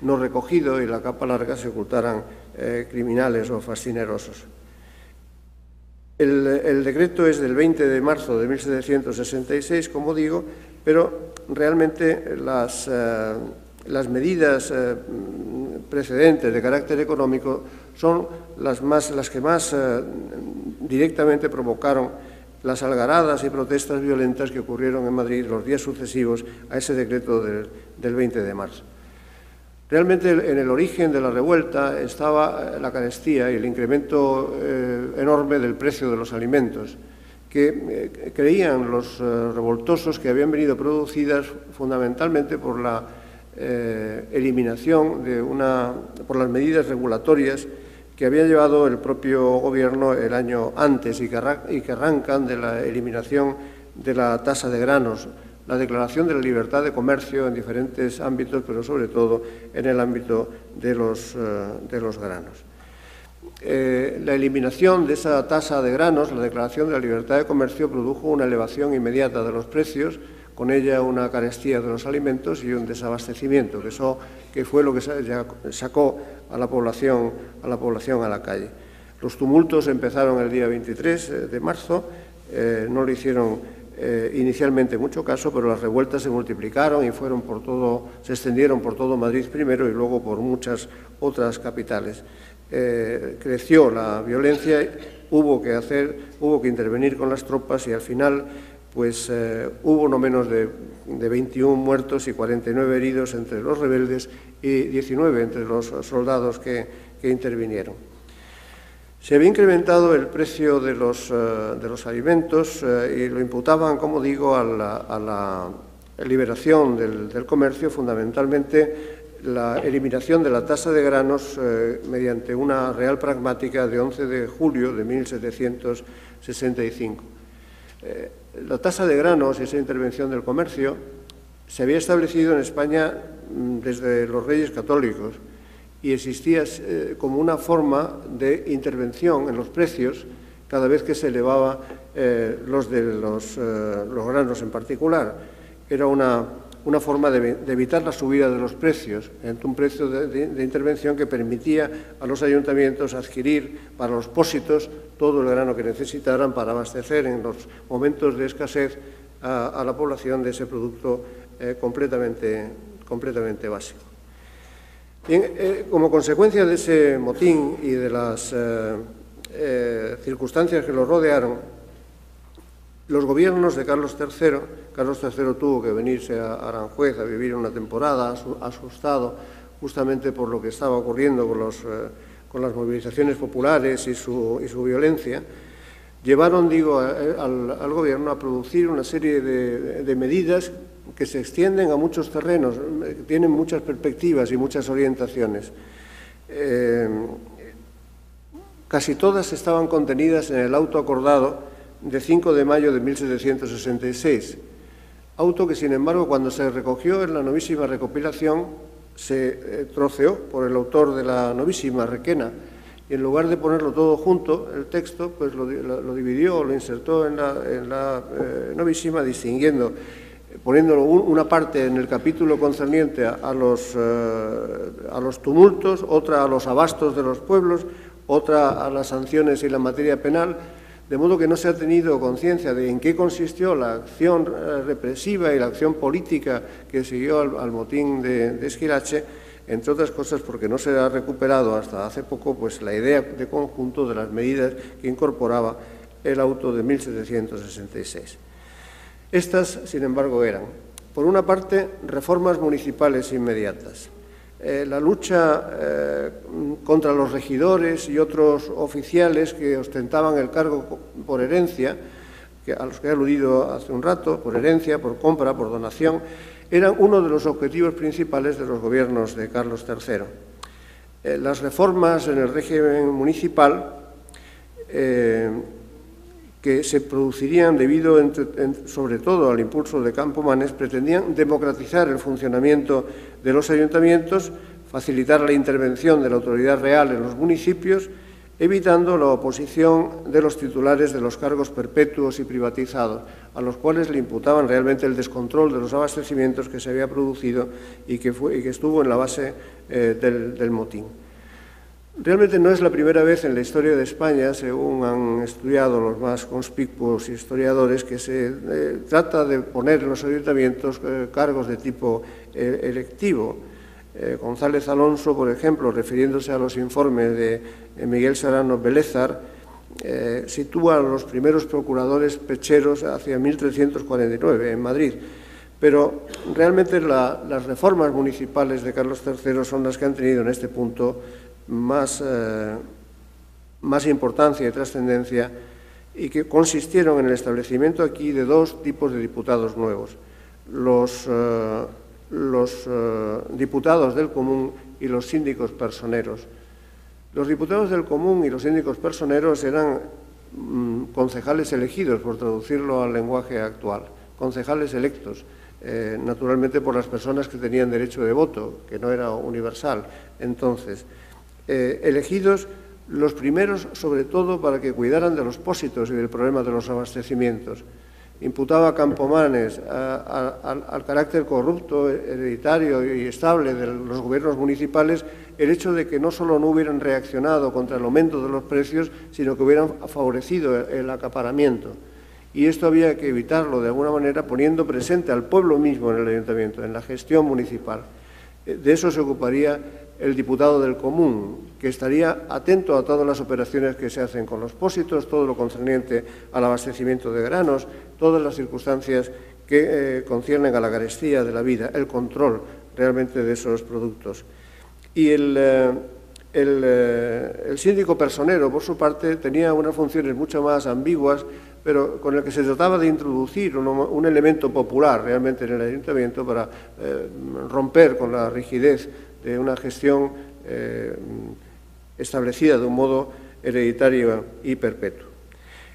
no recogido y la capa larga se ocultaran criminales o fascinerosos. El decreto es del 20 de marzo de 1766, como digo, pero realmente las medidas precedentes de carácter económico son las que más directamente provocaron las algaradas y protestas violentas que ocurrieron en Madrid los días sucesivos a ese decreto del 20 de marzo. Realmente en el origen de la revuelta estaba la carestía y el incremento enorme del precio de los alimentos, que creían los revoltosos que habían venido producidas fundamentalmente por la eliminación por las medidas regulatorias que había llevado el propio gobierno el año antes y que arrancan de la eliminación de la tasa de granos, la declaración de la libertad de comercio en diferentes ámbitos, pero sobre todo en el ámbito de los granos. La eliminación de esa tasa de granos, la declaración de la libertad de comercio, produjo una elevación inmediata de los precios, con ella una carestía de los alimentos y un desabastecimiento, que fue lo que sacó a la población a la calle. Los tumultos empezaron el día 23 de marzo, no le hicieron inicialmente mucho caso, pero las revueltas se multiplicaron y se extendieron por todo Madrid primero y luego por muchas otras capitales. Creció la violencia, hubo que intervenir con las tropas y al final pues hubo no menos de 21 muertos y 49 heridos entre los rebeldes y 19 entre los soldados que intervinieron. Se había incrementado el precio de los alimentos y lo imputaban, como digo, a la liberación del comercio, fundamentalmente la eliminación de la tasa de granos mediante una real pragmática de 11 de julio de 1765. La tasa de granos y esa intervención del comercio se había establecido en España desde los Reyes Católicos y existía como una forma de intervención en los precios cada vez que se elevaba los granos en particular. Era una una forma de evitar la subida de los precios, un precio de intervención que permitía a los ayuntamientos adquirir para los pósitos todo el grano que necesitaran para abastecer en los momentos de escasez a la población de ese producto completamente básico. Bien, como consecuencia de ese motín y de las circunstancias que lo rodearon, los gobiernos de Carlos III tuvo que venirse a Aranjuez a vivir una temporada, asustado justamente por lo que estaba ocurriendo con las movilizaciones populares y su violencia. Llevaron, al gobierno a producir una serie de medidas que se extienden a muchos terrenos, tienen muchas perspectivas y muchas orientaciones. Casi todas estaban contenidas en el auto acordado de 5 de mayo de 1766, auto que, sin embargo, cuando se recogió en la novísima recopilación, se troceó por el autor de la novísima, Requena, y en lugar de ponerlo todo junto, el texto, pues lo dividió, lo insertó en la novísima, distinguiendo, poniéndolo una parte en el capítulo concerniente a los tumultos, otra a los abastos de los pueblos, otra a las sanciones y la materia penal, de modo que no se ha tenido conciencia de en qué consistió la acción represiva y la acción política que siguió al motín de Esquilache, entre otras cosas porque no se ha recuperado hasta hace poco pues, la idea de conjunto de las medidas que incorporaba el auto de 1766. Estas, sin embargo, eran, por una parte, reformas municipales inmediatas. La lucha contra los regidores y otros oficiales que ostentaban el cargo por herencia, a los que he aludido hace un rato, por herencia, por compra, por donación, eran uno de los objetivos principales de los gobiernos de Carlos III. Las reformas en el régimen municipal que se producirían debido, sobre todo, al impulso de Campomanes, pretendían democratizar el funcionamiento de los ayuntamientos, facilitar la intervención de la autoridad real en los municipios, evitando la oposición de los titulares de los cargos perpetuos y privatizados, a los cuales le imputaban realmente el descontrol de los abastecimientos que se había producido y que estuvo en la base del motín. Realmente no es la primera vez en la historia de España, según han estudiado los más conspicuos historiadores, que se trata de poner en los ayuntamientos cargos de tipo electivo. González Alonso, por ejemplo, refiriéndose a los informes de Miguel Serrano Belezar, sitúa a los primeros procuradores pecheros hacia 1349 en Madrid. Pero realmente las reformas municipales de Carlos III son las que han tenido en este punto más importancia y trascendencia y que consistieron en el establecimiento aquí de dos tipos de diputados nuevos, los diputados del común y los síndicos personeros. Los diputados del común y los síndicos personeros eran concejales elegidos, por traducirlo al lenguaje actual, concejales electos, naturalmente por las personas que tenían derecho de voto, que no era universal entonces. Elegidos los primeros, sobre todo, para que cuidaran de los pósitos y del problema de los abastecimientos. Imputaba a Campomanes al carácter corrupto, hereditario y estable de los gobiernos municipales el hecho de que no solo no hubieran reaccionado contra el aumento de los precios, sino que hubieran favorecido el acaparamiento. Y esto había que evitarlo de alguna manera poniendo presente al pueblo mismo en el ayuntamiento, en la gestión municipal. De eso se ocuparía el diputado del común, que estaría atento a todas las operaciones que se hacen con los pósitos, todo lo concerniente al abastecimiento de granos, todas las circunstancias que conciernen a la carestía de la vida, el control realmente de esos productos. Y el síndico personero, por su parte, tenía unas funciones mucho más ambiguas, pero con el que se trataba de introducir un elemento popular realmente en el ayuntamiento para romper con la rigidez de una gestión establecida de un modo hereditario y perpetuo.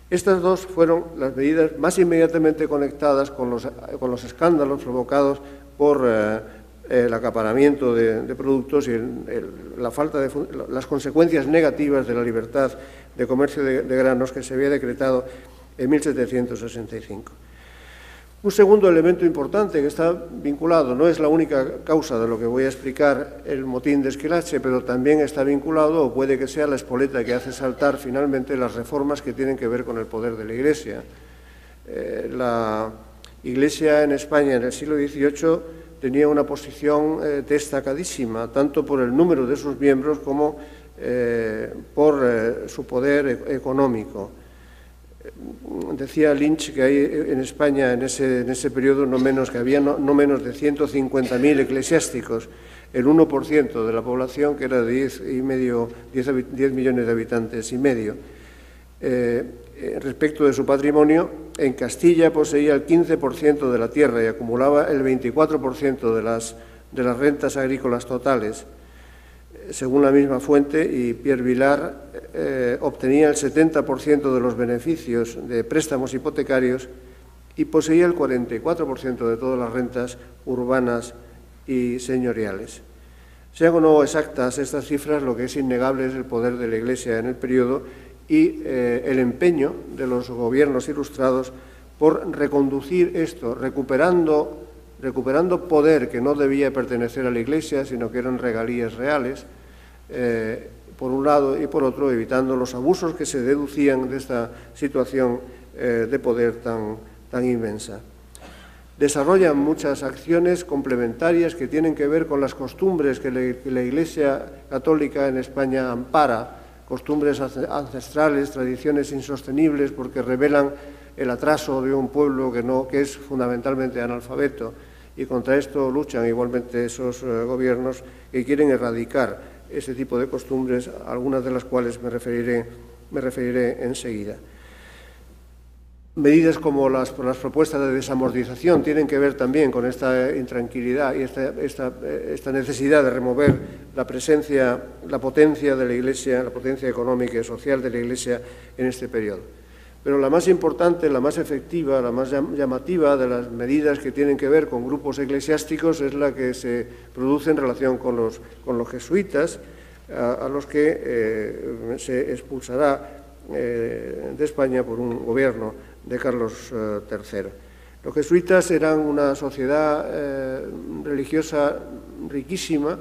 Estas dos fueron las medidas más inmediatamente conectadas con los escándalos provocados por el acaparamiento de productos y las consecuencias negativas de la libertad de comercio de granos que se había decretado en 1765. Un segundo elemento importante que está vinculado, no es la única causa de lo que voy a explicar el motín de Esquilache, pero también está vinculado, o puede que sea la espoleta que hace saltar finalmente las reformas que tienen que ver con el poder de la Iglesia. La Iglesia en España en el siglo XVIII tenía una posición destacadísima, tanto por el número de sus miembros como por su poder económico. Decía Lynch que hay en España en ese periodo no menos de 150.000 eclesiásticos, el 1% de la población, que era de 10 millones de habitantes y medio. Respecto de su patrimonio, en Castilla poseía el 15% de la tierra y acumulaba el 24% de las rentas agrícolas totales. Según la misma fuente, y Pierre Vilar obtenía el 70% de los beneficios de préstamos hipotecarios y poseía el 44% de todas las rentas urbanas y señoriales. Sean o no exactas estas cifras, lo que es innegable es el poder de la Iglesia en el periodo y el empeño de los gobiernos ilustrados por reconducir esto, recuperando poder que no debía pertenecer a la Iglesia, sino que eran regalías reales, por un lado, y por otro, evitando los abusos que se deducían de esta situación de poder tan inmensa. Desarrollan muchas acciones complementarias que tienen que ver con las costumbres que la Iglesia católica en España ampara, costumbres ancestrales, tradiciones insostenibles, porque revelan el atraso de un pueblo que es fundamentalmente analfabeto, y contra esto luchan igualmente esos gobiernos que quieren erradicar ese tipo de costumbres, algunas de las cuales me referiré enseguida. Medidas como las propuestas de desamortización tienen que ver también con esta intranquilidad y esta necesidad de remover la potencia de la Iglesia, la potencia económica y social de la Iglesia en este periodo. Pero la más importante, la más efectiva, la más llamativa de las medidas que tienen que ver con grupos eclesiásticos es la que se produce en relación con los jesuitas, a los que se expulsará de España por un gobierno de Carlos III. Los jesuitas eran una sociedad religiosa riquísima,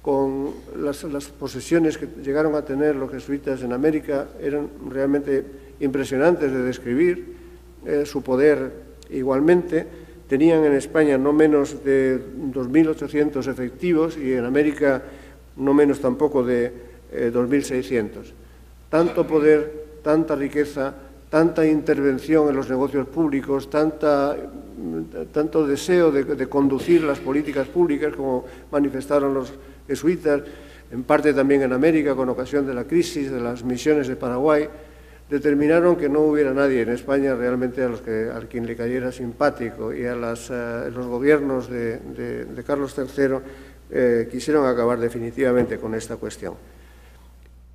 con las posesiones que llegaron a tener los jesuitas en América eran realmente impresionantes de describir, su poder igualmente. Tenían en España no menos de 2.800 efectivos y en América no menos tampoco de 2.600. Tanto poder, tanta riqueza, tanta intervención en los negocios públicos, tanto deseo de conducir las políticas públicas como manifestaron los jesuitas, en parte también en América con ocasión de la crisis de las misiones de Paraguay, determinaron que no hubiera nadie en España realmente a quien le cayera simpático, y los gobiernos de Carlos III quisieron acabar definitivamente con esta cuestión.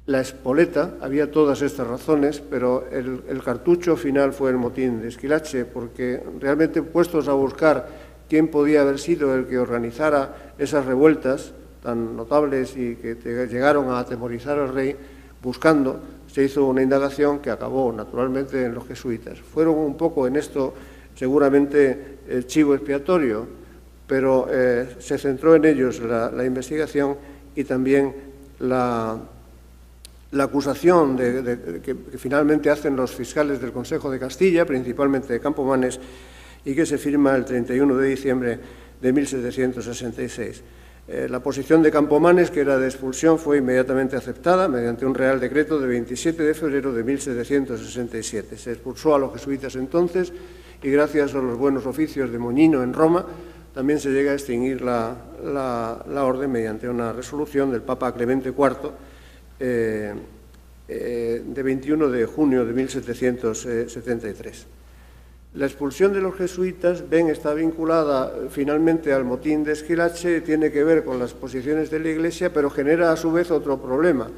La espoleta, había todas estas razones, pero el cartucho final fue el motín de Esquilache, porque realmente puestos a buscar quién podía haber sido el que organizara esas revueltas tan notables y que llegaron a atemorizar al rey, buscando, se hizo una indagación que acabó naturalmente en los jesuitas. Fueron un poco en esto seguramente el chivo expiatorio, pero se centró en ellos la investigación y también la acusación que finalmente hacen los fiscales del Consejo de Castilla, principalmente de Campomanes, y que se firma el 31 de diciembre de 1766. La posición de Campomanes, que era de expulsión, fue inmediatamente aceptada mediante un Real Decreto de 27 de febrero de 1767. Se expulsó a los jesuitas entonces y gracias a los buenos oficios de Moñino en Roma también se llega a extinguir la orden mediante una resolución del Papa Clemente IV de 21 de junio de 1773. La expulsión de los jesuitas, está vinculada finalmente al motín de Esquilache, tiene que ver con las posiciones de la Iglesia, pero genera a su vez otro problema,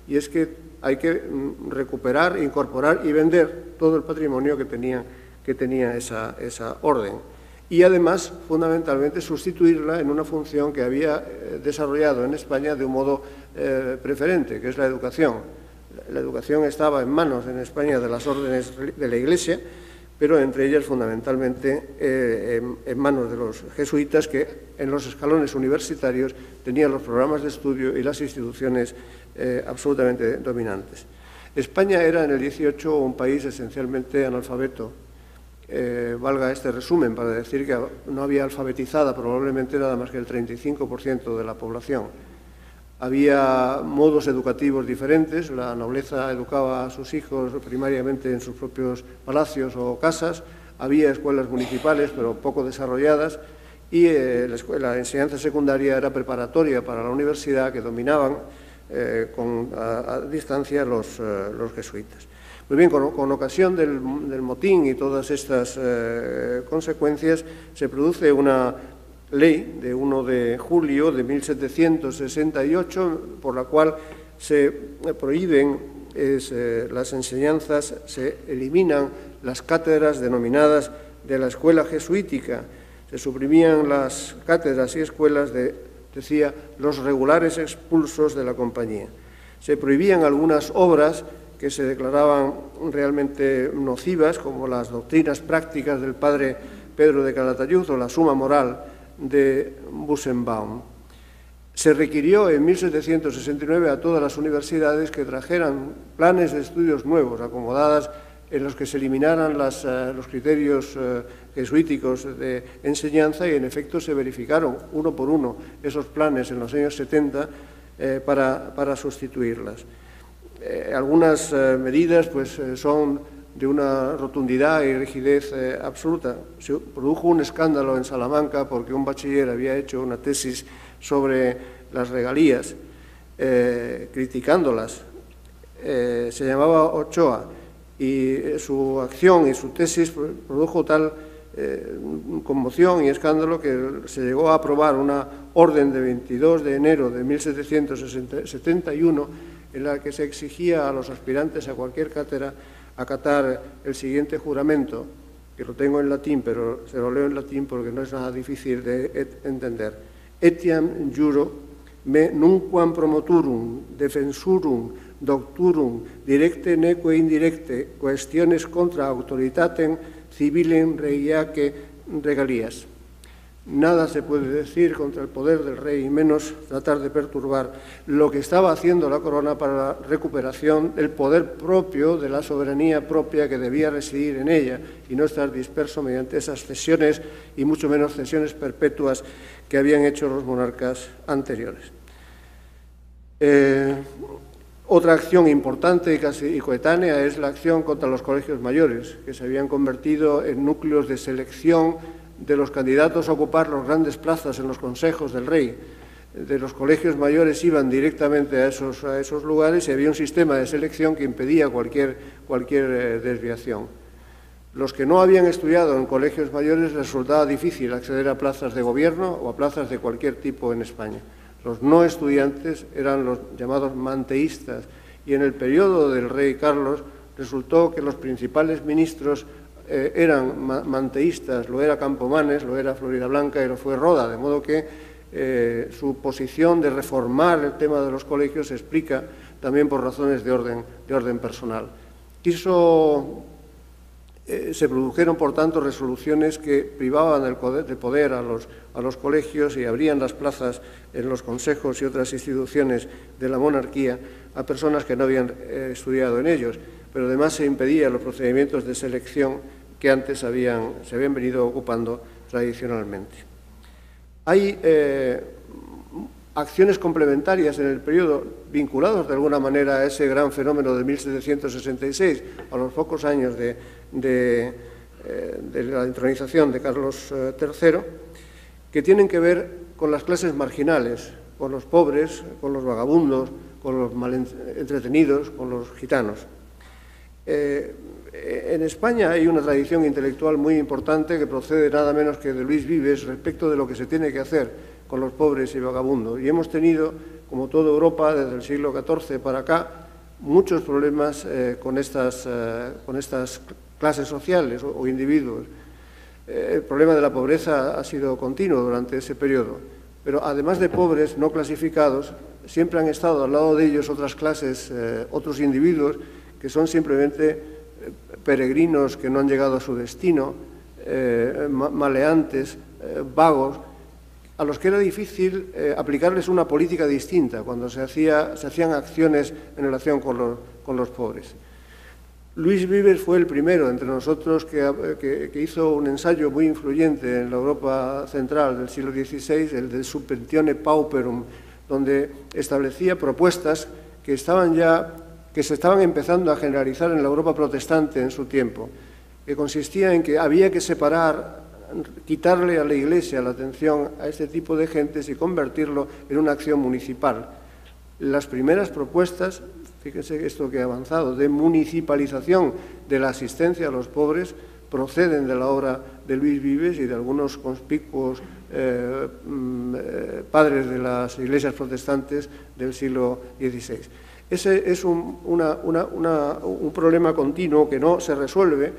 y es que hay que recuperar, incorporar y vender todo el patrimonio que tenía esa orden. Y además, fundamentalmente, sustituirla en una función que había desarrollado en España de un modo preferente, que es la educación. La educación estaba en manos en España de las órdenes de la Iglesia, pero entre ellas fundamentalmente en manos de los jesuitas, que en los escalones universitarios tenían los programas de estudio y las instituciones absolutamente dominantes. España era en el 18 un país esencialmente analfabeto. Valga este resumen para decir que no había alfabetizada probablemente nada más que el 35% de la población. Había modos educativos diferentes, la nobleza educaba a sus hijos primariamente en sus propios palacios o casas, había escuelas municipales pero poco desarrolladas y la enseñanza secundaria era preparatoria para la universidad, que dominaban a distancia los jesuitas. Muy bien, con ocasión del motín y todas estas consecuencias, se produce una ley de 1 de julio de 1768, por la cual se prohíben las enseñanzas, se eliminan las cátedras denominadas de la escuela jesuítica, se suprimían las cátedras y escuelas decía, los regulares expulsos de la compañía. Se prohibían algunas obras que se declaraban realmente nocivas, como las doctrinas prácticas del padre Pedro de Calatayud o la Suma Moral de Busenbaum. Se requirió en 1769 a todas las universidades que trajeran planes de estudios nuevos, acomodadas en los que se eliminaran los criterios jesuíticos de enseñanza, y en efecto se verificaron uno por uno esos planes en los años 70 para sustituirlas. Algunas medidas pues, son de una rotundidad y rigidez absoluta. Se produjo un escándalo en Salamanca porque un bachiller había hecho una tesis sobre las regalías, criticándolas. Se llamaba Ochoa, y su acción y su tesis produjo tal conmoción y escándalo que se llegó a aprobar una orden de 22 de enero de 1771 en la que se exigía a los aspirantes a cualquier cátedra acatar el siguiente juramento, que lo tengo en latín, pero se lo leo en latín porque no es nada difícil de entender. Etiam juro me nunquam promoturum, defensurum, docturum, directe neque indirecte, questiones contra autoritatem civilem reiaque regalías. Nada se puede decir contra el poder del rey, y menos tratar de perturbar lo que estaba haciendo la corona para la recuperación del poder propio, de la soberanía propia que debía residir en ella y no estar disperso mediante esas cesiones y mucho menos cesiones perpetuas que habían hecho los monarcas anteriores. Otra acción importante y casi coetánea es la acción contra los colegios mayores, que se habían convertido en núcleos de selección de los candidatos a ocupar las grandes plazas en los consejos del rey. De los colegios mayores iban directamente a esos lugares y había un sistema de selección que impedía cualquier desviación. Los que no habían estudiado en colegios mayores les resultaba difícil acceder a plazas de gobierno o a plazas de cualquier tipo en España. Los no estudiantes eran los llamados manteístas, y en el periodo del rey Carlos resultó que los principales ministros eran manteístas, lo era Campomanes, lo era Floridablanca y lo fue Roda, de modo que su posición de reformar el tema de los colegios se explica también por razones de orden personal. Se produjeron, por tanto, resoluciones que privaban de poder a los colegios y abrían las plazas en los consejos y otras instituciones de la monarquía a personas que no habían estudiado en ellos, pero además se impedían los procedimientos de selección que antes se habían venido ocupando tradicionalmente. Hay acciones complementarias en el periodo vinculados de alguna manera a ese gran fenómeno de 1766, a los pocos años de la entronización de Carlos III, que tienen que ver con las clases marginales, con los pobres, con los vagabundos, con los mal entretenidos, con los gitanos. En España hay una tradición intelectual muy importante que procede nada menos que de Luis Vives respecto de lo que se tiene que hacer con los pobres y vagabundos. Y hemos tenido, como toda Europa, desde el siglo XIV para acá, muchos problemas con estas clases sociales o individuos. El problema de la pobreza ha sido continuo durante ese periodo, pero además de pobres no clasificados, siempre han estado al lado de ellos otras clases, otros individuos que son simplemente peregrinos que no han llegado a su destino, maleantes, vagos, a los que era difícil aplicarles una política distinta cuando se hacían acciones en relación con los pobres. Luis Vives fue el primero entre nosotros que hizo un ensayo muy influyente en la Europa central del siglo XVI, el de Subventione Pauperum, donde establecía propuestas que se estaban empezando a generalizar en la Europa protestante en su tiempo, que consistía en que había que separar, quitarle a la Iglesia la atención a este tipo de gentes y convertirlo en una acción municipal. Las primeras propuestas, fíjense esto que ha avanzado, de municipalización de la asistencia a los pobres, proceden de la obra de Luis Vives y de algunos conspicuos padres de las iglesias protestantes del siglo XVI. Ese es un problema continuo que no se resuelve,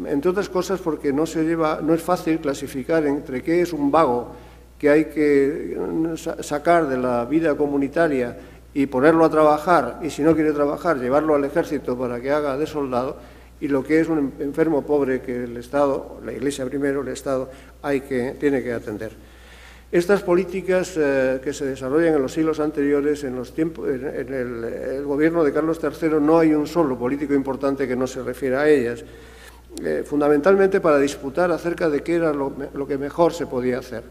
entre otras cosas porque no es fácil clasificar entre qué es un vago que hay que sacar de la vida comunitaria y ponerlo a trabajar, y si no quiere trabajar, llevarlo al ejército para que haga de soldado, y lo que es un enfermo pobre que el Estado, la Iglesia primero, el Estado, tiene que atender. Estas políticas que se desarrollan en los siglos anteriores, en el gobierno de Carlos III, no hay un solo político importante que no se refiera a ellas, fundamentalmente para disputar acerca de qué era lo que mejor se podía hacer.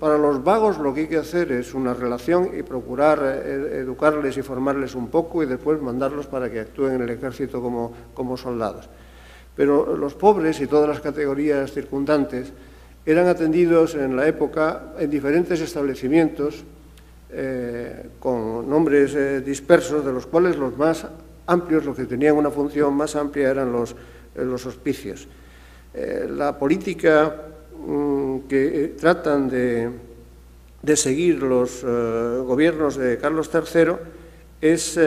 Para los vagos lo que hay que hacer es una relación y procurar educarles y formarles un poco y después mandarlos para que actúen en el ejército como soldados. Pero los pobres y todas las categorías circundantes eran atendidos en la época en diferentes establecimientos con nombres dispersos, de los cuales los más amplios, los que tenían una función más amplia, eran los hospicios. La política que tratan de seguir los gobiernos de Carlos III es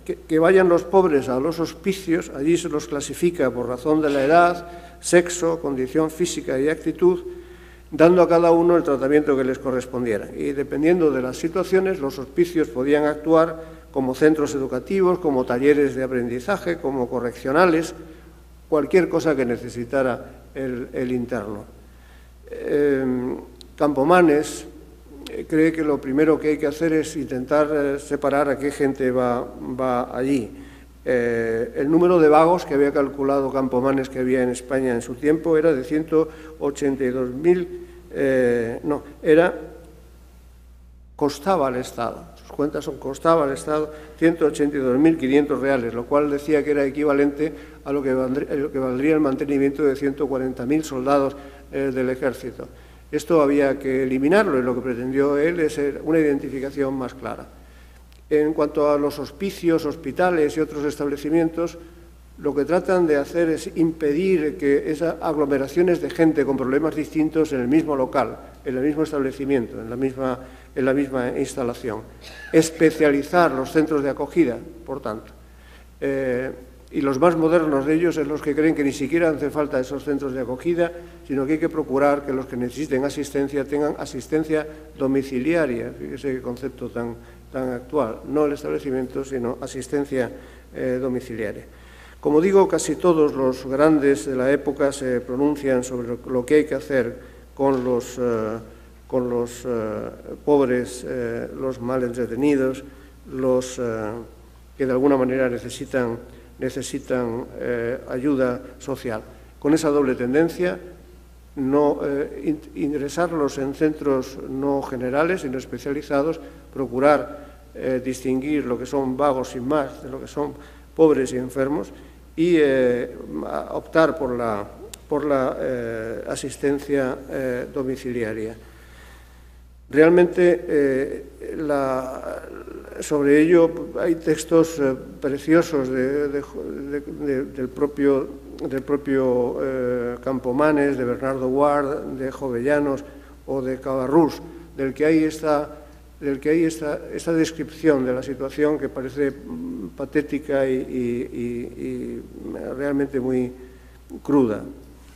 que vayan los pobres a los hospicios, allí se los clasifica por razón de la edad, sexo, condición física y actitud, dando a cada uno el tratamiento que les correspondiera. Y dependiendo de las situaciones, los hospicios podían actuar como centros educativos, como talleres de aprendizaje, como correccionales, cualquier cosa que necesitara el interno. Campomanes cree que lo primero que hay que hacer es intentar separar a qué gente va allí. El número de vagos que había calculado Campomanes que había en España en su tiempo era de 182.000, costaba al Estado, sus cuentas costaba al Estado 182.500 reales, lo cual decía que era equivalente a lo que valdría el mantenimiento de 140.000 soldados del ejército. Esto había que eliminarlo y lo que pretendió él es una identificación más clara. En cuanto a los hospicios, hospitales y otros establecimientos, lo que tratan de hacer es impedir que esas aglomeraciones de gente con problemas distintos en el mismo local, en el mismo establecimiento, en la misma instalación. Especializar los centros de acogida, por tanto. Y los más modernos de ellos son los que creen que ni siquiera hace falta esos centros de acogida, sino que hay que procurar que los que necesiten asistencia tengan asistencia domiciliaria. Fíjese qué concepto tan actual. No el establecimiento, sino asistencia domiciliaria. Como digo, casi todos los grandes de la época se pronuncian sobre lo que hay que hacer con los pobres, los mal entretenidos, los que de alguna manera necesitan ayuda social. Con esa doble tendencia, no ingresarlos en centros no generales, sino especializados, procurar distinguir lo que son vagos sin más de lo que son pobres y enfermos y optar por la asistencia domiciliaria. Realmente sobre ello hay textos preciosos del propio Campomanes, de Bernardo Guard, de Jovellanos o de Cabarrús, del que hay esta descripción de la situación que parece patética y realmente muy cruda.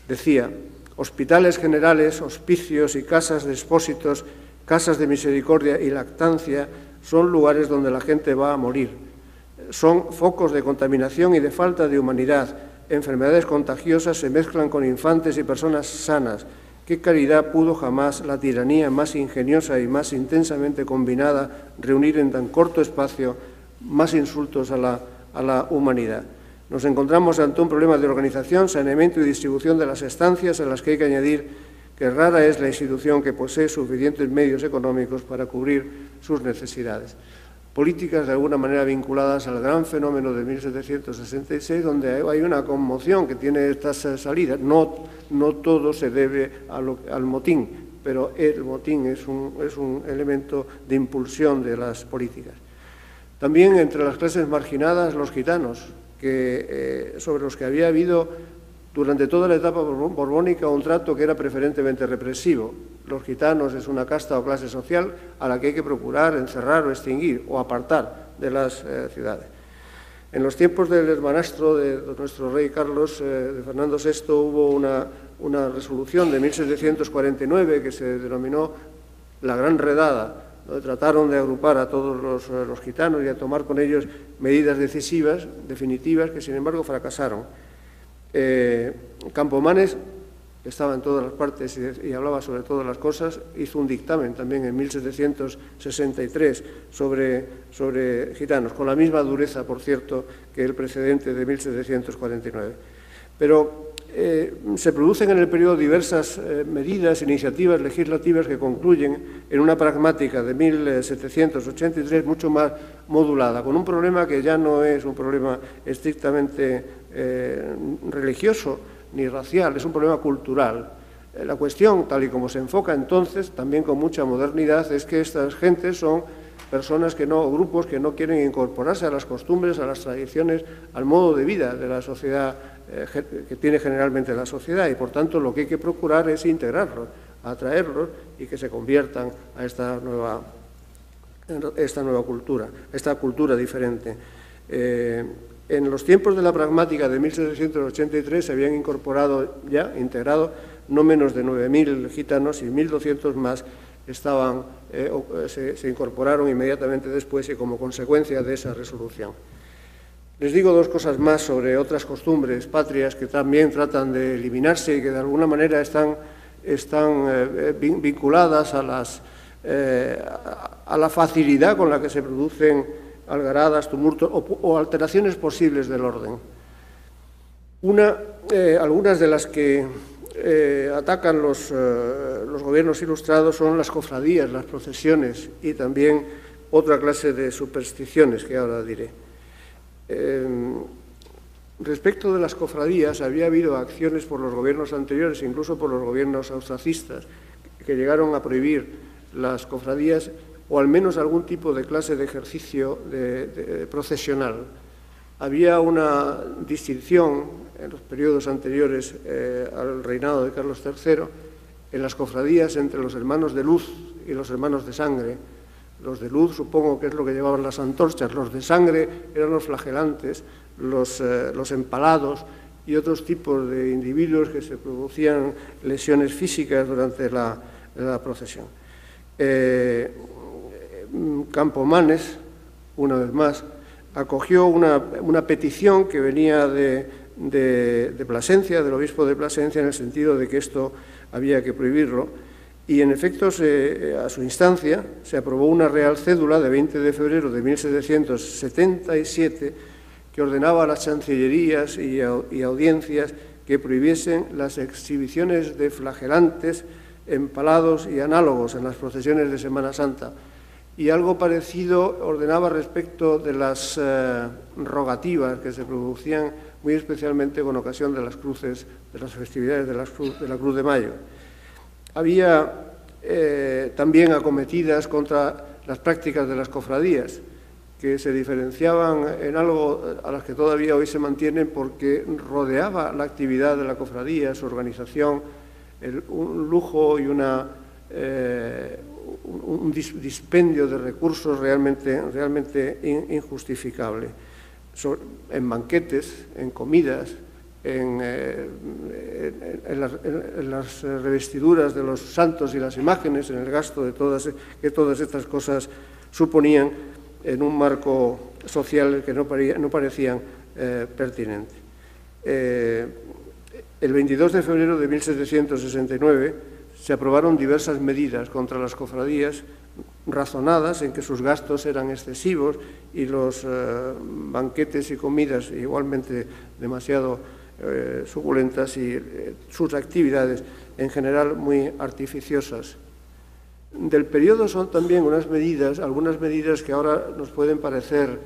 Decía: hospitales generales, hospicios y casas de expósitos, casas de misericordia y lactancia son lugares donde la gente va a morir. son focos de contaminación y de falta de humanidad. Enfermedades contagiosas se mezclan con infantes y personas sanas. ¿Qué caridad pudo jamás la tiranía más ingeniosa y más intensamente combinada reunir en tan corto espacio más insultos a la humanidad? Nos encontramos ante un problema de organización, saneamiento y distribución de las estancias, a las que hay que añadir que rara es la institución que posee suficientes medios económicos para cubrir sus necesidades. Políticas de alguna manera vinculadas al gran fenómeno de 1766, donde hay una conmoción que tiene estas salidas. No todo se debe al motín, pero el motín es un elemento de impulsión de las políticas. También entre las clases marginadas, los gitanos, sobre los que había habido durante toda la etapa borbónica un trato que era preferentemente represivo. Los gitanos es una casta o clase social a la que hay que procurar encerrar o extinguir o apartar de las ciudades. En los tiempos del hermanastro de nuestro rey Carlos, de Fernando VI, hubo una resolución de 1749 que se denominó la Gran Redada, donde trataron de agrupar a todos los gitanos y a tomar con ellos medidas decisivas, definitivas, que sin embargo fracasaron. Campomanes, que estaba en todas las partes y hablaba sobre todas las cosas, hizo un dictamen también en 1763 sobre gitanos, con la misma dureza, por cierto, que el precedente de 1749. Pero se producen en el periodo diversas medidas, iniciativas legislativas que concluyen en una pragmática de 1783 mucho más modulada, con un problema que ya no es un problema estrictamente religioso ni racial, es un problema cultural. La cuestión, tal y como se enfoca entonces, también con mucha modernidad, es que estas gentes son personas grupos que no quieren incorporarse a las costumbres, a las tradiciones, al modo de vida de la sociedad que tiene generalmente la sociedad, y por tanto lo que hay que procurar es integrarlos, atraerlos y que se conviertan a esta nueva cultura, esta cultura diferente. En los tiempos de la pragmática de 1783 se habían integrado no menos de 9.000 gitanos y 1.200 más se incorporaron inmediatamente después y como consecuencia de esa resolución. Les digo dos cosas más sobre otras costumbres patrias que también tratan de eliminarse y que de alguna manera están vinculadas a la facilidad con la que se producen algaradas, tumultos o alteraciones posibles del orden. Algunas de las que atacan los gobiernos ilustrados son las cofradías, las procesiones y también otra clase de supersticiones que ahora diré. Respecto de las cofradías, había habido acciones por los gobiernos anteriores, incluso por los gobiernos austracistas, que llegaron a prohibir las cofradías o al menos algún tipo de clase de ejercicio procesional. Había una distinción en los periodos anteriores al reinado de Carlos III en las cofradías entre los hermanos de luz y los hermanos de sangre. Los de luz supongo que es lo que llevaban las antorchas, los de sangre eran los flagelantes, los empalados y otros tipos de individuos que se producían lesiones físicas durante la procesión. Campomanes, una vez más, acogió una petición que venía de Plasencia, del obispo de Plasencia, en el sentido de que esto había que prohibirlo, y en efecto, a su instancia, se aprobó una real cédula de 20 de febrero de 1777 que ordenaba a las chancillerías y audiencias que prohibiesen las exhibiciones de flagelantes, empalados y análogos en las procesiones de Semana Santa. Y algo parecido ordenaba respecto de las rogativas que se producían muy especialmente con ocasión de las cruces, de las festividades de la Cruz de Mayo. Había también acometidas contra las prácticas de las cofradías, que se diferenciaban en algo a las que todavía hoy se mantienen porque rodeaba la actividad de la cofradía, su organización, un lujo y un dispendio de recursos realmente injustificable. En banquetes, en comidas, en las revestiduras de los santos y las imágenes, en el gasto que todas estas cosas suponían en un marco sociales que no parecían pertinentes. El 22 de febrero de 1769 se aprobaron diversas medidas contra las cofradías razonadas en que sus gastos eran excesivos y los banquetes y comidas igualmente demasiado suculentas y sus actividades en general muy artificiosas. Del periodo son también algunas medidas que ahora nos pueden parecer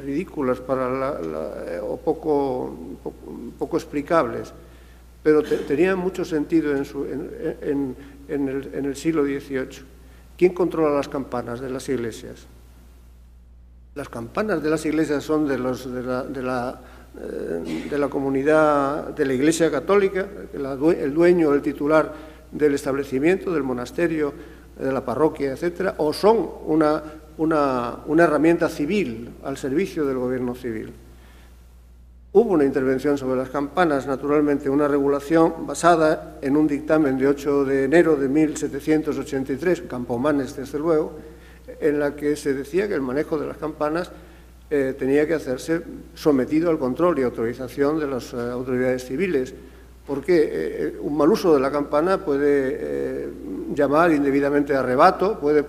ridículas o poco explicables, pero tenían mucho sentido en el siglo XVIII. ¿Quién controla las campanas de las iglesias? Las campanas de las iglesias son de la comunidad de la Iglesia Católica, el dueño, el titular del establecimiento, del monasterio, de la parroquia, etcétera, o son una herramienta civil al servicio del gobierno civil. Hubo una intervención sobre las campanas, naturalmente, una regulación basada en un dictamen de 8 de enero de 1783, Campomanes, desde luego, en la que se decía que el manejo de las campanas tenía que hacerse sometido al control y autorización de las autoridades civiles, porque un mal uso de la campana puede llamar indebidamente a arrebato, puede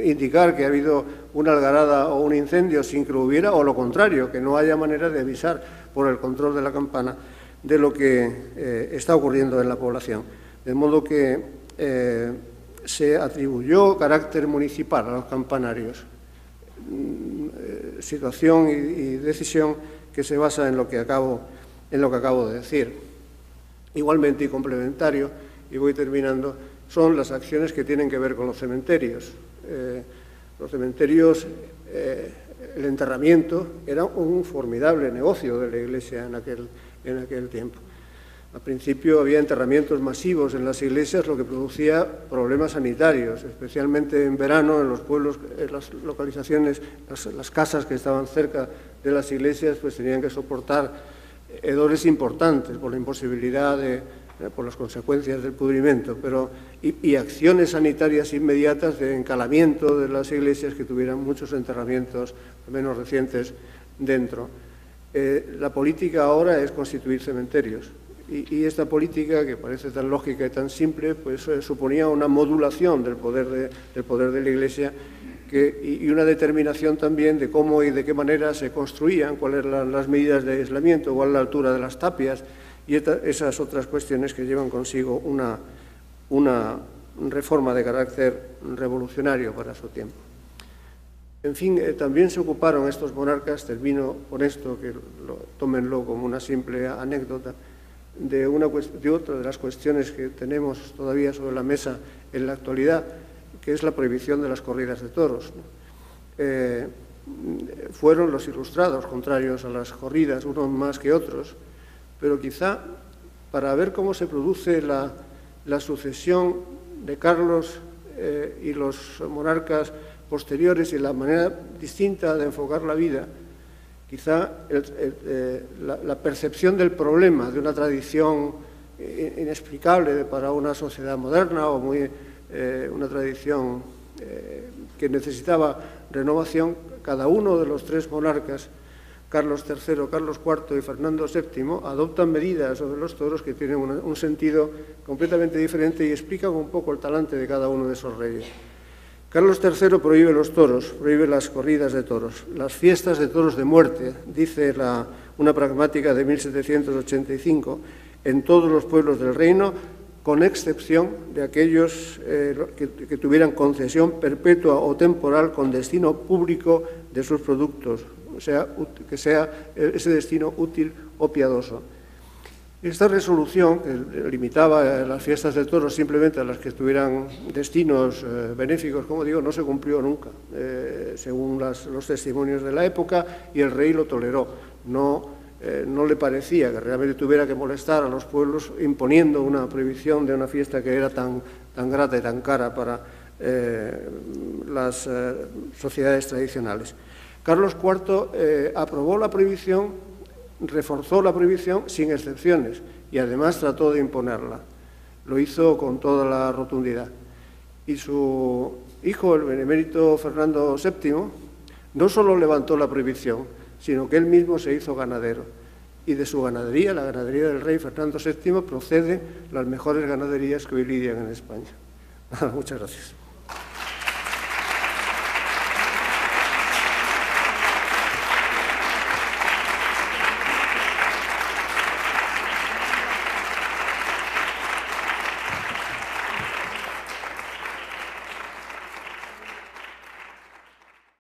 indicar que ha habido una algarada o un incendio sin que lo hubiera, o lo contrario, que no haya manera de avisar por el control de la campana de lo que está ocurriendo en la población. De modo que se atribuyó carácter municipal a los campanarios, situación y decisión que se basa en lo que acabo de decir. Igualmente y complementario, y voy terminando, son las acciones que tienen que ver con los cementerios. Los cementerios, el enterramiento, era un formidable negocio de la Iglesia en aquel tiempo. Al principio había enterramientos masivos en las iglesias, lo que producía problemas sanitarios, especialmente en verano en los pueblos, en las localizaciones, las casas que estaban cerca de las iglesias, pues tenían que soportar hedores importantes por la imposibilidad por las consecuencias del pudrimiento, y acciones sanitarias inmediatas de encalamiento de las iglesias que tuvieran muchos enterramientos menos recientes dentro. La política ahora es constituir cementerios, y esta política, que parece tan lógica y tan simple, pues suponía una modulación del poder de la Iglesia y una determinación también de cómo y de qué manera se construían, cuáles eran las medidas de aislamiento, cuál la altura de las tapias y esas otras cuestiones que llevan consigo una reforma de carácter revolucionario para su tiempo. En fin, también se ocuparon estos monarcas, termino con esto, que tómenlo como una simple anécdota, de otra de las cuestiones que tenemos todavía sobre la mesa en la actualidad, que es la prohibición de las corridas de toros. Fueron los ilustrados contrarios a las corridas, unos más que otros, pero quizá para ver cómo se produce la sucesión de Carlos y los monarcas posteriores y la manera distinta de enfocar la vida, quizá la percepción del problema de una tradición inexplicable para una sociedad moderna o una tradición que necesitaba renovación. Cada uno de los tres monarcas, Carlos III, Carlos IV y Fernando VII, adoptan medidas sobre los toros que tienen un sentido completamente diferente y explican un poco el talante de cada uno de esos reyes. Carlos III prohíbe los toros, prohíbe las corridas de toros, las fiestas de toros de muerte, dice una pragmática de 1785, en todos los pueblos del reino, con excepción de aquellos que tuvieran concesión perpetua o temporal con destino público de sus productos, o sea, que sea ese destino útil o piadoso. Esta resolución, que limitaba las fiestas de toros simplemente a las que tuvieran destinos benéficos, como digo, no se cumplió nunca, según los testimonios de la época, y el rey lo toleró. No le parecía que realmente tuviera que molestar a los pueblos imponiendo una prohibición de una fiesta que era tan grata y tan cara para las sociedades tradicionales. Carlos IV aprobó la prohibición, reforzó la prohibición sin excepciones y además trató de imponerla. Lo hizo con toda la rotundidad. Y su hijo, el benemérito Fernando VII, no solo levantó la prohibición, sino que él mismo se hizo ganadero. Y de su ganadería, la ganadería del rey Fernando VII, proceden las mejores ganaderías que hoy lidian en España. Muchas gracias.